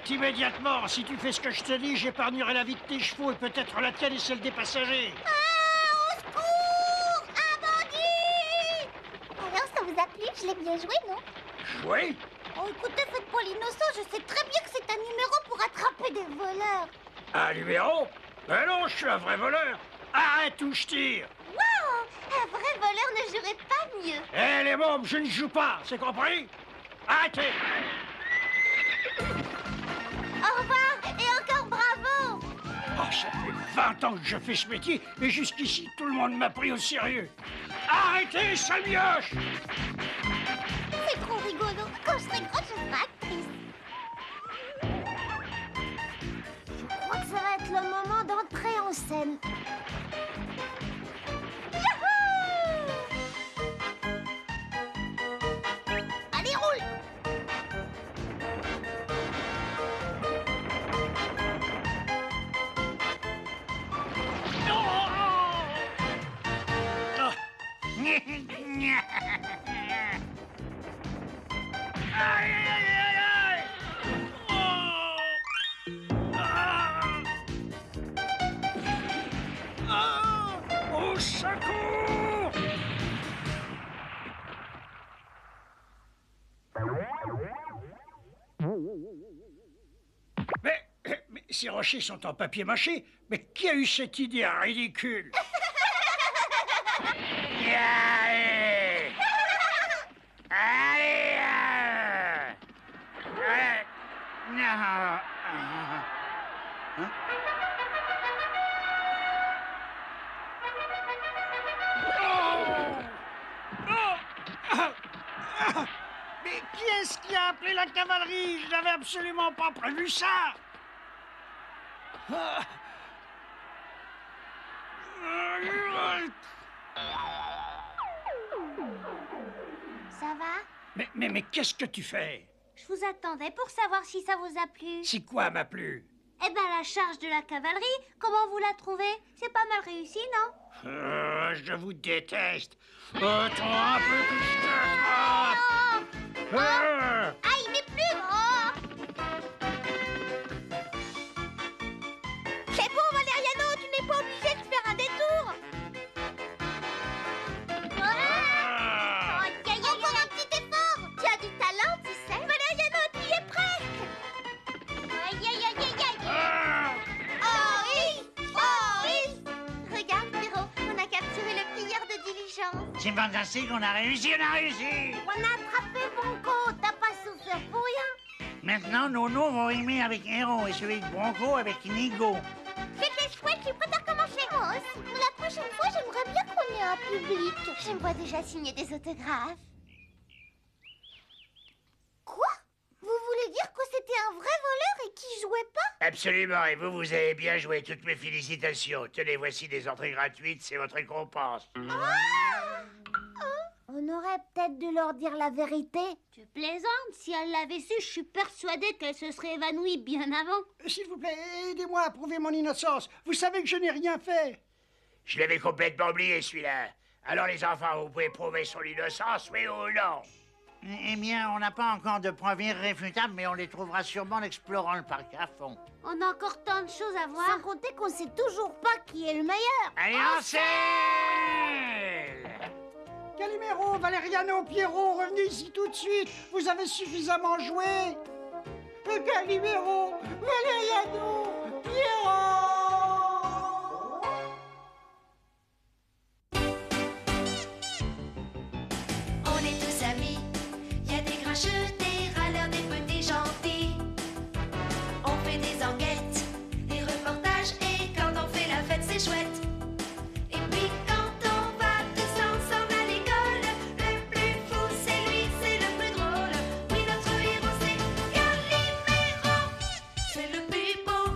Arrête immédiatement. Si tu fais ce que je te dis, j'épargnerai la vie de tes chevaux et peut-être la tienne et celle des passagers. Ah, au secours! Un bandit! Alors, ça vous a plu? Je l'ai bien joué, non? Jouer? Oh, écoutez, faites pas l'innocent. Je sais très bien que c'est un numéro pour attraper des voleurs. Un numéro? Mais non, je suis un vrai voleur. Arrête ou je tire. Waouh! Un vrai voleur ne jouerait pas mieux. Eh, les mômes, je ne joue pas, c'est compris? Arrêtez! Au revoir et encore bravo! Oh, ça fait 20 ans que je fais ce métier et jusqu'ici, tout le monde m'a pris au sérieux. Arrêtez, sale mioche! C'est trop rigolo. Quand je serai grande, je serai actrice. Je crois que ça va être le moment d'entrer en scène. Allez, roule! Aïe, aïe, aïe, aïe, aïe! Oh! Au secours! Mais ces rochers sont en papier mâché. Mais qui a eu cette idée ridicule? Allez! Allez! Allez! Non! Hein? Mais qui est-ce qui a appelé la cavalerie? Je n'avais absolument pas prévu ça! Ça va? Mais qu'est-ce que tu fais? Je vous attendais pour savoir si ça vous a plu. C'est quoi m'a plu? Eh ben, la charge de la cavalerie, comment vous la trouvez? C'est pas mal réussi, non? Je vous déteste. Attends un peu que je t'attrape. Aïe, mes plumes! Oh! C'est bon, Valeriano, tu n'es pas obligé de faire un détour. Encore un petit effort. Tu as du talent, tu sais. Valeriano, tu y es presque. Aïe, aïe, aïe, aïe, aïe. Oh oui! Oh oui! Regarde, Pierrot, on a capturé le pilleur de diligence. C'est fantastique, on a réussi, on a réussi! On a attrapé Bronco, t'as pas souffert pour rien. Maintenant, nos noms vont rimer avec Héros et celui de Bronco avec Nigo. C'était chouette, je suis prête à recommencer. Moi aussi. La prochaine fois, j'aimerais bien qu'on ait un public. Je me vois déjà signer des autographes. Quoi? Vous voulez dire que c'était un vrai voleur et qui jouait pas? Absolument, et vous avez bien joué. Toutes mes félicitations. Tenez, voici des entrées gratuites, c'est votre récompense. On aurait peut-être dû leur dire la vérité. Tu plaisantes? Si elle l'avait su, je suis persuadée qu'elle se serait évanouie bien avant. S'il vous plaît, aidez-moi à prouver mon innocence. Vous savez que je n'ai rien fait. Je l'avais complètement oublié, celui-là. Alors, les enfants, vous pouvez prouver son innocence, oui ou non? Eh bien, on n'a pas encore de preuves irréfutables, mais on les trouvera sûrement en explorant le parc à fond. On a encore tant de choses à voir. Sans compter qu'on sait toujours pas qui est le meilleur. Allez, en scène! Calimero, Valeriano, Pierrot, revenez ici tout de suite. Vous avez suffisamment joué. Calimero, Valeriano, Pierrot. On est tous amis, y a des grincheux, des râleurs, des petits gentils. On fait des enquêtes, des reportages, et quand on fait la fête, c'est chouette. Et puis quand on va tous ensemble à l'école, le plus fou c'est lui, c'est le plus drôle. Oui, notre héros c'est Calimero, c'est le plus beau.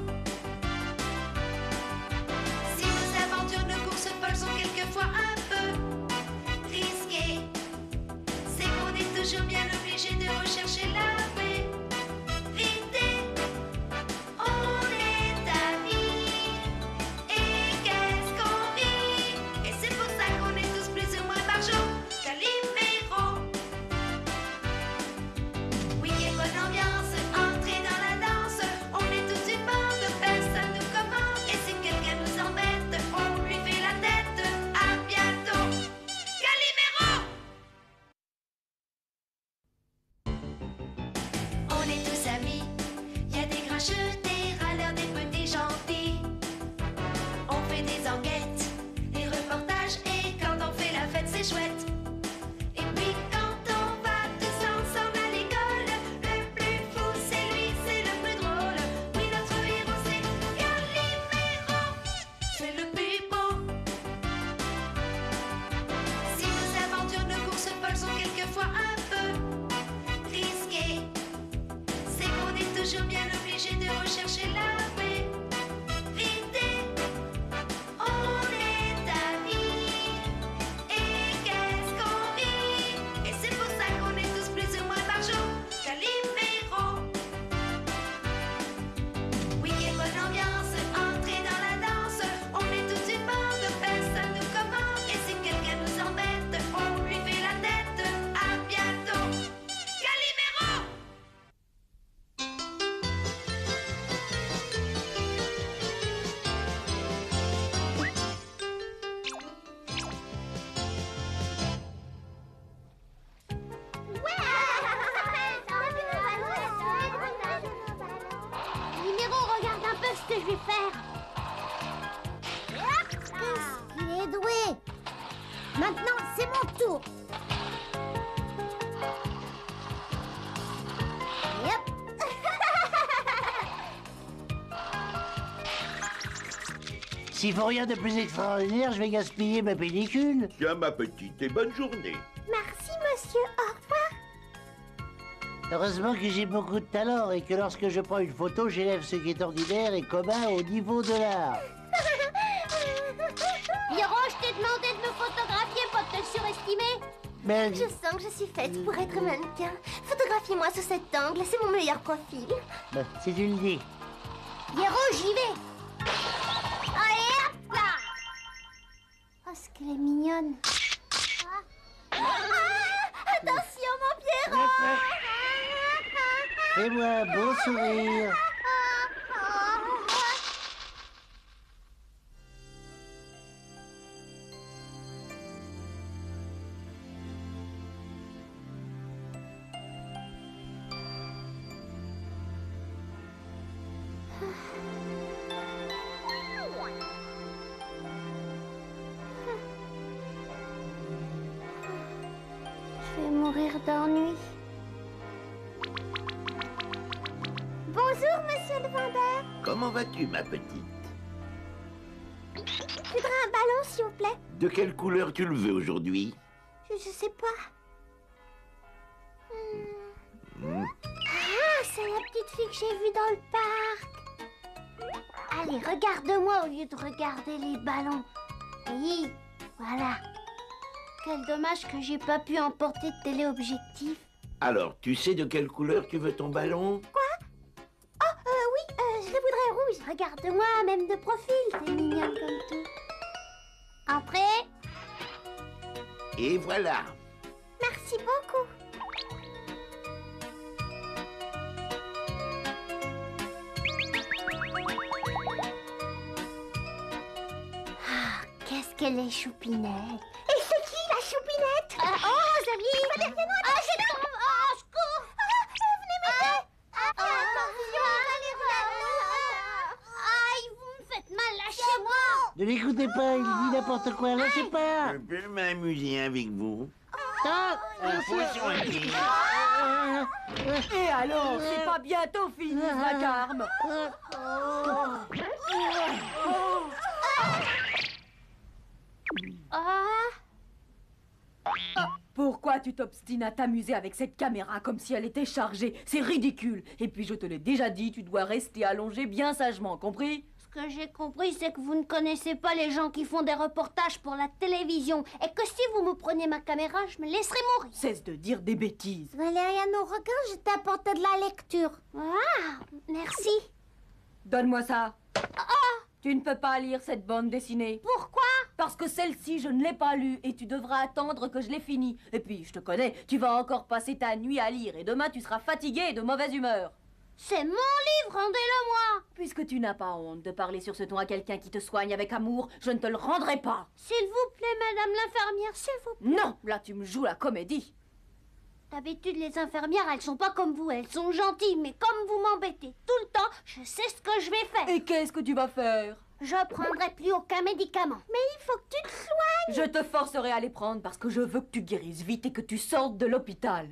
Maintenant, c'est mon tour. Et hop. S'il faut rien de plus extraordinaire, je vais gaspiller ma pellicule. Tiens, ma petite, et bonne journée. Merci, monsieur. Au revoir. Heureusement que j'ai beaucoup de talent et que lorsque je prends une photo, j'élève ce qui est ordinaire et commun au niveau de l'art. Pierrot, je t'ai demandé de me photographier, pas de te surestimer. Mais Je sens que je suis faite pour être mannequin. Photographiez-moi sous cet angle, c'est mon meilleur profil. si tu le dis. Pierrot, j'y vais. Allez, hop là. Oh, ce qu'elle est mignonne. Attention, mon Pierrot. Fais-moi un beau sourire. Je vais mourir d'ennui. Bonjour, monsieur le vendeur. Comment vas-tu, ma petite? Je voudrais un ballon, s'il vous plaît. De quelle couleur tu le veux aujourd'hui? Je sais pas. Ah, c'est la petite fille que j'ai vue dans le parc. Allez, regarde-moi au lieu de regarder les ballons. Oui, voilà. Quel dommage que j'ai pas pu emporter de téléobjectif. Alors, tu sais de quelle couleur tu veux ton ballon? Oui, je le voudrais rouge. Regarde-moi, même de profil. T'es mignonne comme tout. Entrez. Et voilà. Merci beaucoup. Ah, qu'est-ce qu'elle est choupinette. Et c'est qui la choupinette? Oh, j'arrive. Ah, je tombe. Oh, je cours. Venez m'aider. Attention, aïe, vous me faites mal, lâchez-moi. Ne l'écoutez pas, il dit n'importe quoi, lâchez pas. Je peux m'amuser avec vous. Poisson ici. Et alors, c'est pas bientôt fini, ce vacarme? Pourquoi tu t'obstines à t'amuser avec cette caméra comme si elle était chargée? C'est ridicule. Et puis je te l'ai déjà dit, tu dois rester allongé bien sagement, compris? Ce que j'ai compris, c'est que vous ne connaissez pas les gens qui font des reportages pour la télévision. Et que si vous me preniez ma caméra, je me laisserais mourir. Cesse de dire des bêtises. Valériano, regarde, je t'ai apporté de la lecture. Ah, merci. Donne-moi ça. Tu ne peux pas lire cette bande dessinée. Pourquoi? Parce que celle-ci, je ne l'ai pas lue et tu devras attendre que je l'ai finie. Et puis, je te connais, tu vas encore passer ta nuit à lire et demain, tu seras fatigué et de mauvaise humeur. C'est mon livre, rendez-le-moi. Puisque tu n'as pas honte de parler sur ce ton à quelqu'un qui te soigne avec amour, je ne te le rendrai pas. S'il vous plaît, madame l'infirmière, s'il vous plaît. Non, là, tu me joues la comédie. D'habitude, les infirmières, elles sont pas comme vous, elles sont gentilles, mais comme vous m'embêtez tout le temps, je sais ce que je vais faire. Et qu'est-ce que tu vas faire? Je prendrai plus aucun médicament. Mais il faut que tu te soignes. Je te forcerai à les prendre parce que je veux que tu guérisses vite et que tu sortes de l'hôpital.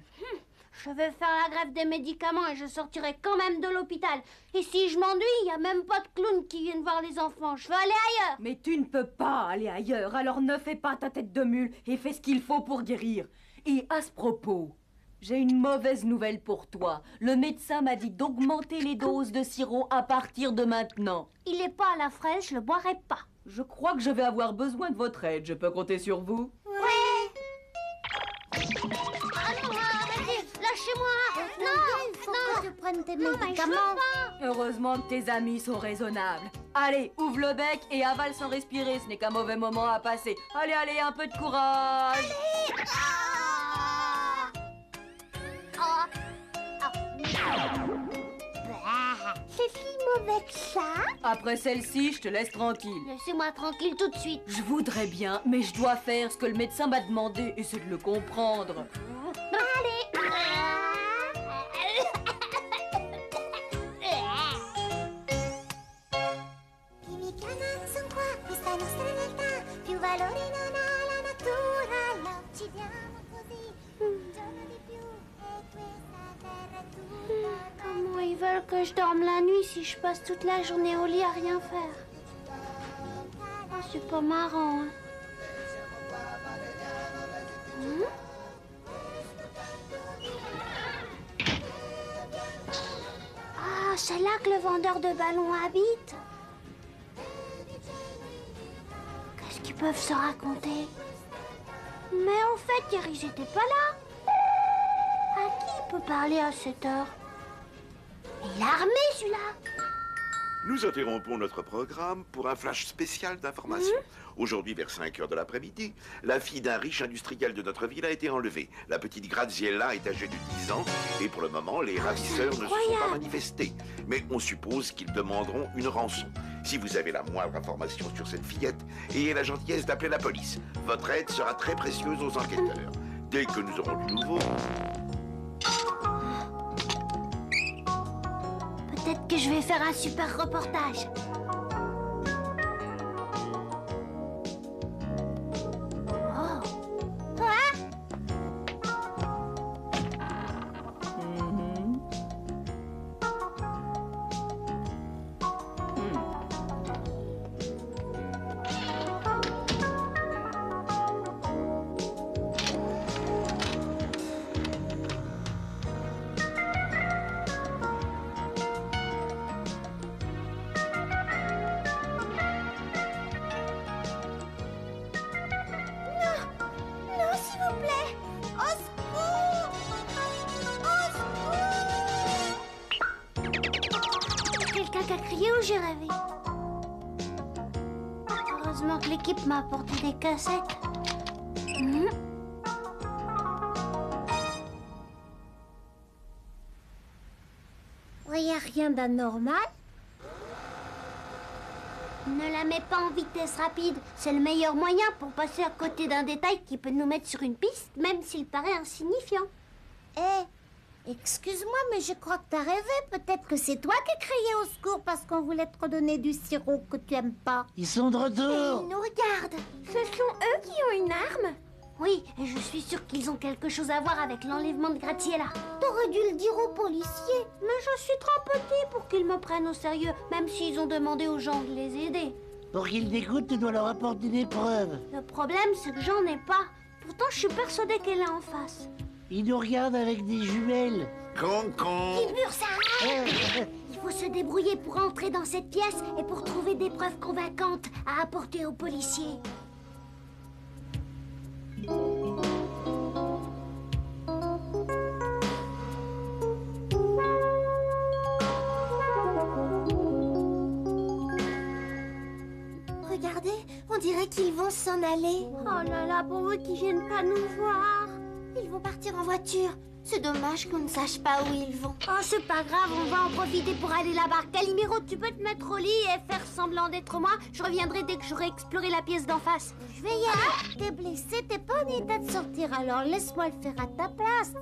Je vais faire la grève des médicaments et je sortirai quand même de l'hôpital. Et si je m'ennuie, il n'y a même pas de clown qui vienne voir les enfants. Je veux aller ailleurs. Mais tu ne peux pas aller ailleurs, alors ne fais pas ta tête de mule et fais ce qu'il faut pour guérir. Et à ce propos, j'ai une mauvaise nouvelle pour toi. Le médecin m'a dit d'augmenter les doses de sirop à partir de maintenant. Il est pas à la fraîche, je le boirai pas. Je crois que je vais avoir besoin de votre aide. Je peux compter sur vous? Lâchez-moi. Non, Il faut non. que tu prennes tes Non, mais je médicaments. veux pas. Heureusement que tes amis sont raisonnables. Allez, ouvre le bec et avale sans respirer. Ce n'est qu'un mauvais moment à passer. Allez, allez, un peu de courage. C'est si mauvais que ça. Après celle-ci, je te laisse tranquille. Laissez-moi tranquille tout de suite. Je voudrais bien, mais je dois faire ce que le médecin m'a demandé et c'est de le comprendre. Kimi che non son qua, questa è nostra realtà. Più valore non ha la natura que je dorme la nuit si je passe toute la journée au lit à rien faire. Oh, c'est pas marrant, hein. Ah, c'est là que le vendeur de ballons habite. Qu'est-ce qu'ils peuvent se raconter? Mais en fait, Thierry, j'étais pas là. À qui il peut parler à cette heure? Il est armé, celui-là. Nous interrompons notre programme pour un flash spécial d'information. Aujourd'hui, vers 5 heures de l'après-midi, la fille d'un riche industriel de notre ville a été enlevée. La petite Graziella est âgée de 10 ans et pour le moment, les ravisseurs ne se sont pas manifestés. Mais on suppose qu'ils demanderont une rançon. Si vous avez la moindre information sur cette fillette, ayez la gentillesse d'appeler la police. Votre aide sera très précieuse aux enquêteurs. Dès que nous aurons du nouveau... Peut-être que je vais faire un super reportage. Oh. Hein? J'ai rêvé. Heureusement que l'équipe m'a apporté des cassettes. Il n'y a rien d'anormal. Ne la mets pas en vitesse rapide. C'est le meilleur moyen pour passer à côté d'un détail qui peut nous mettre sur une piste, même s'il paraît insignifiant. Excuse-moi, mais je crois que t'as rêvé. Peut-être que c'est toi qui criais au secours parce qu'on voulait te redonner du sirop que tu aimes pas. Ils sont de retour. Et ils nous regardent. Ce sont eux qui ont une arme? Oui, et je suis sûre qu'ils ont quelque chose à voir avec l'enlèvement de Graziella. T'aurais dû le dire aux policiers. Mais je suis trop petit pour qu'ils me prennent au sérieux, même s'ils ont demandé aux gens de les aider. Pour qu'ils t'écoutent, tu dois leur apporter des preuves. Le problème, c'est que j'en ai pas. Pourtant, je suis persuadée qu'elle est en face. Ils nous regardent avec des jumelles. Con. Il faut se débrouiller pour entrer dans cette pièce et pour trouver des preuves convaincantes à apporter aux policiers. Regardez, on dirait qu'ils vont s'en aller. Oh là là, pour eux qui viennent pas nous voir. Ils vont partir en voiture. C'est dommage qu'on ne sache pas où ils vont. Oh, c'est pas grave, on va en profiter pour aller là-bas. Calimero, tu peux te mettre au lit et faire semblant d'être moi. Je reviendrai dès que j'aurai exploré la pièce d'en face. Je vais y aller. T'es blessé, t'es pas en état de sortir, alors laisse-moi le faire à ta place.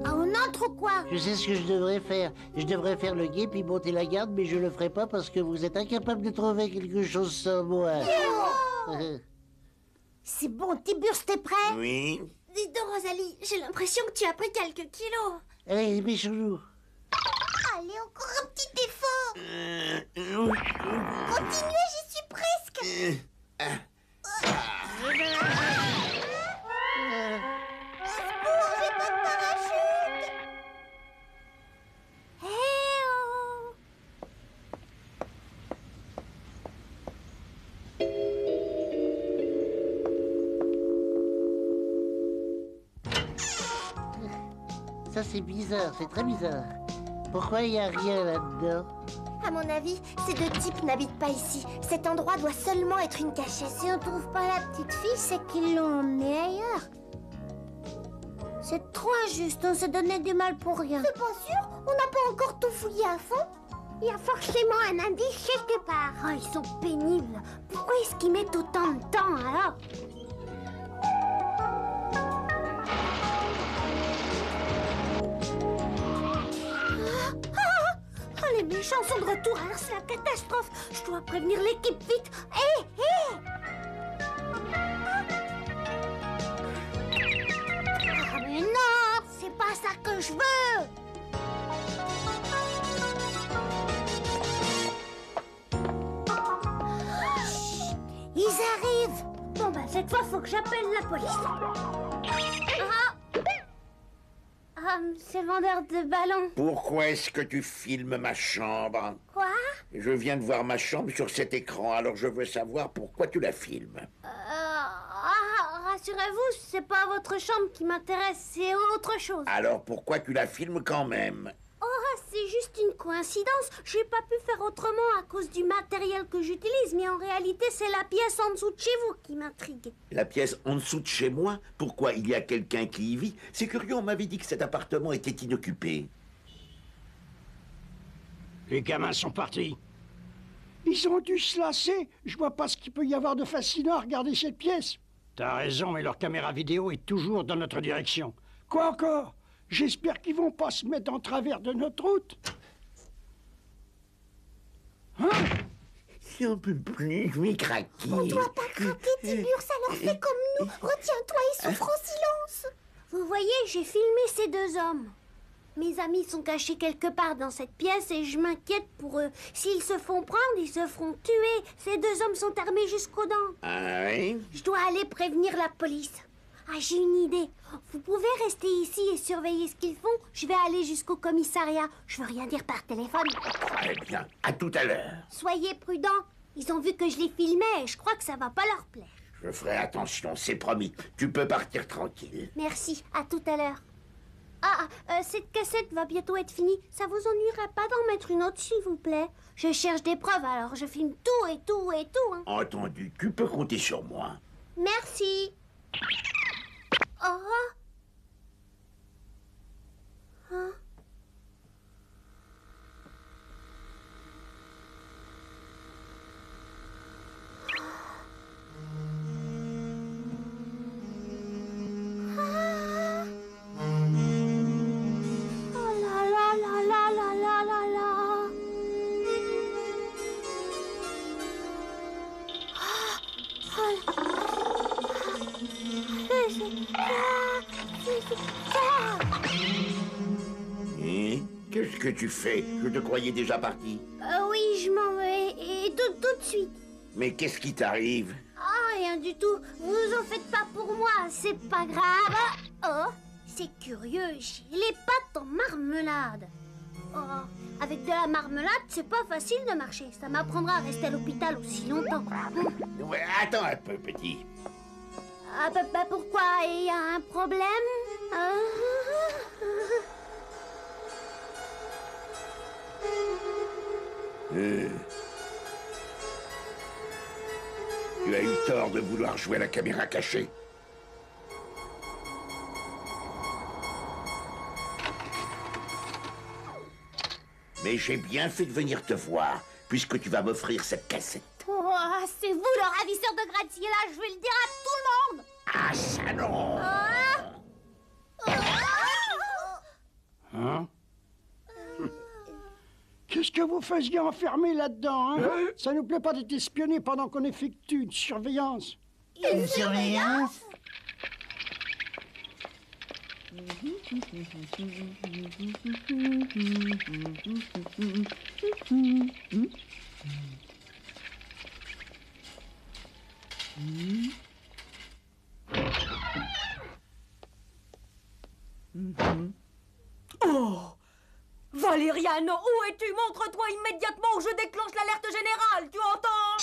Ah, on entre ou quoi? Je sais ce que je devrais faire. Je devrais faire le guet puis monter la garde, mais je le ferai pas parce que vous êtes incapable de trouver quelque chose sans moi. C'est bon, Tiburce, t'es prêt? Oui. Dis donc, Rosalie, j'ai l'impression que tu as pris quelques kilos. Allez, dépêchons-nous. Allez, encore un petit effort. Continuez, j'y suis presque. Ça, c'est bizarre, c'est très bizarre. Pourquoi il n'y a rien là-dedans? À mon avis, ces deux types n'habitent pas ici. Cet endroit doit seulement être une cachette. Si on trouve pas la petite fille, c'est qu'ils l'ont emmenée ailleurs. C'est trop injuste, on s'est donné du mal pour rien. C'est pas sûr? On n'a pas encore tout fouillé à fond. Il y a forcément un indice quelque part. Oh, ils sont pénibles. Pourquoi est-ce qu'ils mettent autant de temps alors? Les méchants sont de retour, alors c'est la catastrophe. Je dois prévenir l'équipe vite. Hé, hé! Ah, mais non, c'est pas ça que je veux. Chut, ils arrivent. Bon, bah, cette fois, faut que j'appelle la police. C'est le vendeur de ballons. Pourquoi est-ce que tu filmes ma chambre? Quoi? Je viens de voir ma chambre sur cet écran, alors je veux savoir pourquoi tu la filmes. Rassurez-vous, c'est pas votre chambre qui m'intéresse, c'est autre chose. Alors pourquoi tu la filmes quand même? Oh, c'est juste une coïncidence. J'ai pas pu faire autrement à cause du matériel que j'utilise, mais en réalité, c'est la pièce en dessous de chez vous qui m'intrigue. La pièce en dessous de chez moi? Pourquoi, il y a quelqu'un qui y vit? C'est curieux, on m'avait dit que cet appartement était inoccupé. Les gamins sont partis. Ils ont dû se lasser. Je vois pas ce qu'il peut y avoir de fascinant à regarder cette pièce. T'as raison, mais leur caméra vidéo est toujours dans notre direction. Quoi encore? J'espère qu'ils vont pas se mettre en travers de notre route. Hein? Si on peut plus, je vais craquer. On doit pas craquer, Tibur, ça leur fait comme nous. Retiens-toi et souffre en silence. Vous voyez, j'ai filmé ces deux hommes. Mes amis sont cachés quelque part dans cette pièce et je m'inquiète pour eux. S'ils se font prendre, ils se feront tuer. Ces deux hommes sont armés jusqu'aux dents. Ah oui? Je dois aller prévenir la police. Ah, j'ai une idée. Vous pouvez rester ici et surveiller ce qu'ils font. Je vais aller jusqu'au commissariat. Je veux rien dire par téléphone. Très bien, à tout à l'heure. Soyez prudents. Ils ont vu que je les filmais et je crois que ça va pas leur plaire. Je ferai attention, c'est promis. Tu peux partir tranquille. Merci, à tout à l'heure. Cette cassette va bientôt être finie. Ça vous ennuierait pas d'en mettre une autre, s'il vous plaît? Je cherche des preuves, alors je filme tout et tout et tout. Hein. Entendu, tu peux compter sur moi. Merci. Oh. Hein? Qu'est-ce que tu fais? Je te croyais déjà parti. Oui, je m'en vais, et tout de suite. Mais qu'est-ce qui t'arrive? Ah, rien du tout. Vous en faites pas pour moi, c'est pas grave. Oh, c'est curieux, j'ai les pattes en marmelade. Oh, avec de la marmelade, c'est pas facile de marcher. Ça m'apprendra à rester à l'hôpital aussi longtemps. Ouais, attends un peu, petit. Ah, pourquoi? Il y a un problème? Tu as eu tort de vouloir jouer à la caméra cachée. Mais j'ai bien fait de venir te voir, puisque tu vas m'offrir cette cassette. Oh, c'est vous le ravisseur de gratte-ciel, je vais le dire à tout le monde. Ah, ça non! Hein? Qu'est-ce que vous faisiez enfermé là-dedans, hein? Ça nous plaît pas d'être espionnés pendant qu'on effectue une surveillance. Une surveillance? Oh! Valériano, où es-tu? Montre-toi immédiatement ou je déclenche l'alerte générale, tu entends?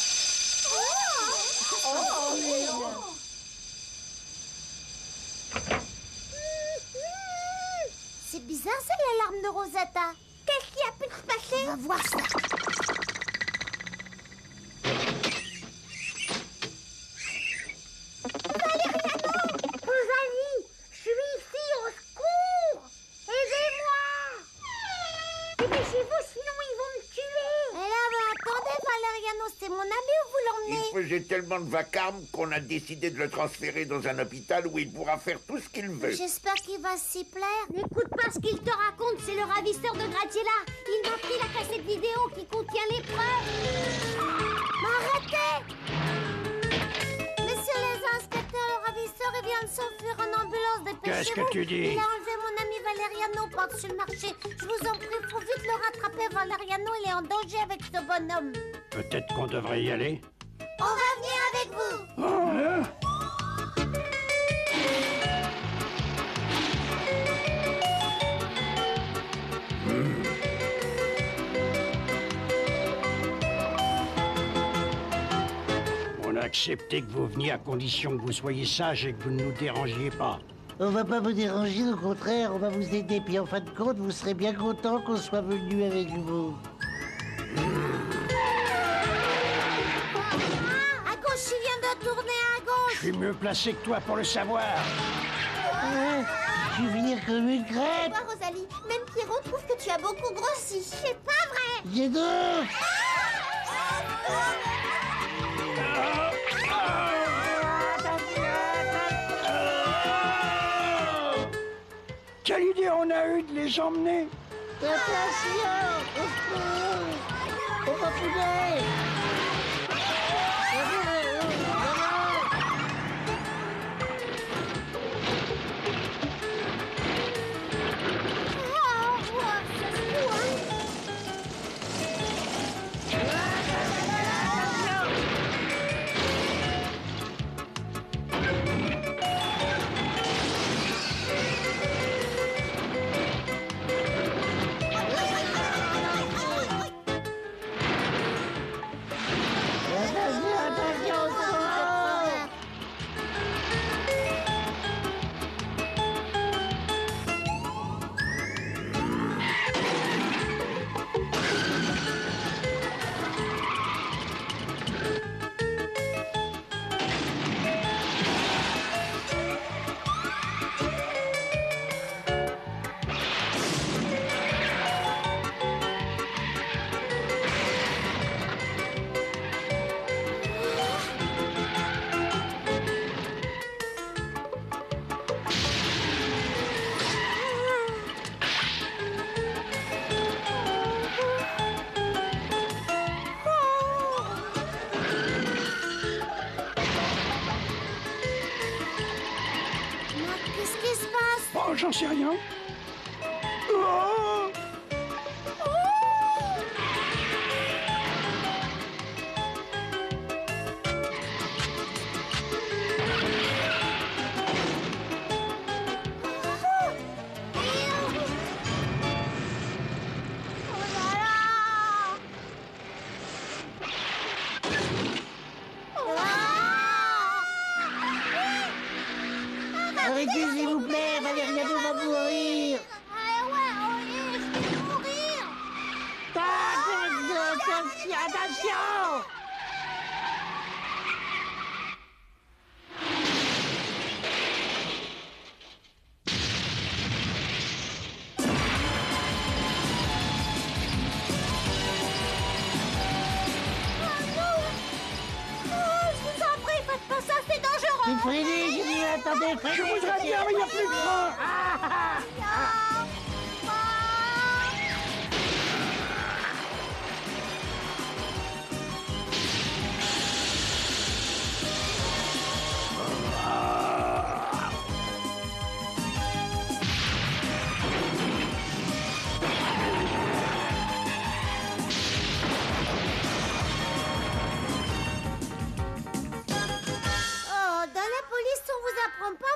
C'est bizarre, ça, l'alarme de Rosetta. Qu'est-ce qui a pu se passer? On va voir ça. Valériano! Rosalie! Je suis ici, au secours! Aidez-moi! Dépêchez-vous, sinon ils vont me tuer! Mais là, attendez, Valériano, c'est mon ami, où vous l'emmenez? Il faut j'ai tellement de vacarme qu'on a décidé de le transférer dans un hôpital où il pourra faire tout ce qu'il veut. J'espère qu'il va s'y plaire. N'écoute pas ce qu'il te raconte, c'est le ravisseur de Graziella. Il m'a pris la cassette vidéo qui contient les preuves. Arrêtez! Messieurs les inspecteurs, le ravisseur vient de s'enfuir en ambulance. Dépêchez-vous. Qu'est-ce que tu dis? Il a enlevé mon ami Valeriano par-dessus le marché. Je vous en prie, faut vite le rattraper. Valeriano, il est en danger avec ce bonhomme. Peut-être qu'on devrait y aller. On va venir avec vous. On a accepté que vous veniez à condition que vous soyez sage et que vous ne nous dérangiez pas. On va pas vous déranger, au contraire, on va vous aider. Puis en fin de compte, vous serez bien content qu'on soit venu avec vous. À gauche, il vient de tourner à gauche. Je suis mieux placé que toi pour le savoir. Ouais, je vais venir comme une crêpe. Toi, Rosalie, même Pierrot trouve que tu as beaucoup grossi. C'est pas vrai. Dis donc. Quelle idée on a eu de les emmener? Attention, au secours. On va fouler. J'en sais rien. Oh! Arrêtez, s'il vous plaît, Valeriano va mourir. Je vais mourir. Attention! Freddy, j'ai dit, attendez, Freddy. Je voudrais bien, mais il n'y a plus de train.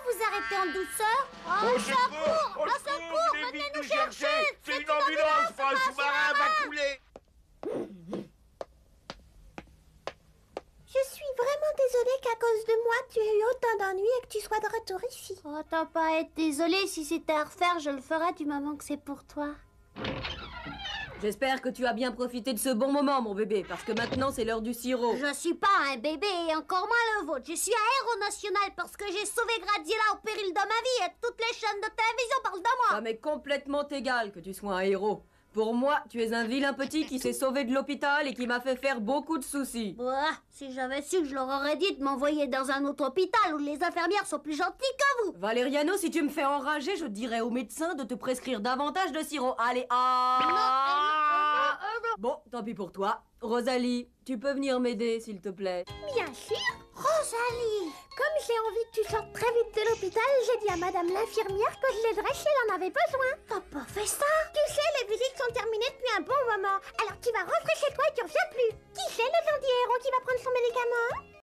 Vous arrêtez en douceur. Au secours! Au secours! Venez nous chercher! C'est une ambulance! Un sous-marin va couler! Je suis vraiment désolée qu'à cause de moi, tu aies eu autant d'ennuis et que tu sois de retour ici. Oh, t'as pas à être désolée. Si c'était à refaire, je le ferais du moment que c'est pour toi. J'espère que tu as bien profité de ce bon moment, mon bébé, parce que maintenant, c'est l'heure du sirop. Je suis pas un bébé et encore moins le vôtre. Je suis un héros national parce que j'ai sauvé Graziella au péril de ma vie et toutes les chaînes de télévision parlent de moi. Ça m'est complètement égal que tu sois un héros. Pour moi, tu es un vilain petit qui s'est sauvé de l'hôpital et qui m'a fait faire beaucoup de soucis. Bah, si j'avais su que je leur aurais dit de m'envoyer dans un autre hôpital où les infirmières sont plus gentilles que vous. Valériano, si tu me fais enrager, je dirais au médecin de te prescrire davantage de sirop. Allez, Bon, tant pis pour toi. Rosalie, tu peux venir m'aider, s'il te plaît. Bien sûr. Rosalie, comme j'ai envie que tu sortes très vite de l'hôpital, j'ai dit à madame l'infirmière que je l'aiderais si elle en avait besoin. T'as pas fait ça? Tu sais, les visites sont terminées depuis un bon moment. Alors tu vas rentrer chez toi et tu reviens plus. Qui c'est le gentil héros qui va prendre son médicament?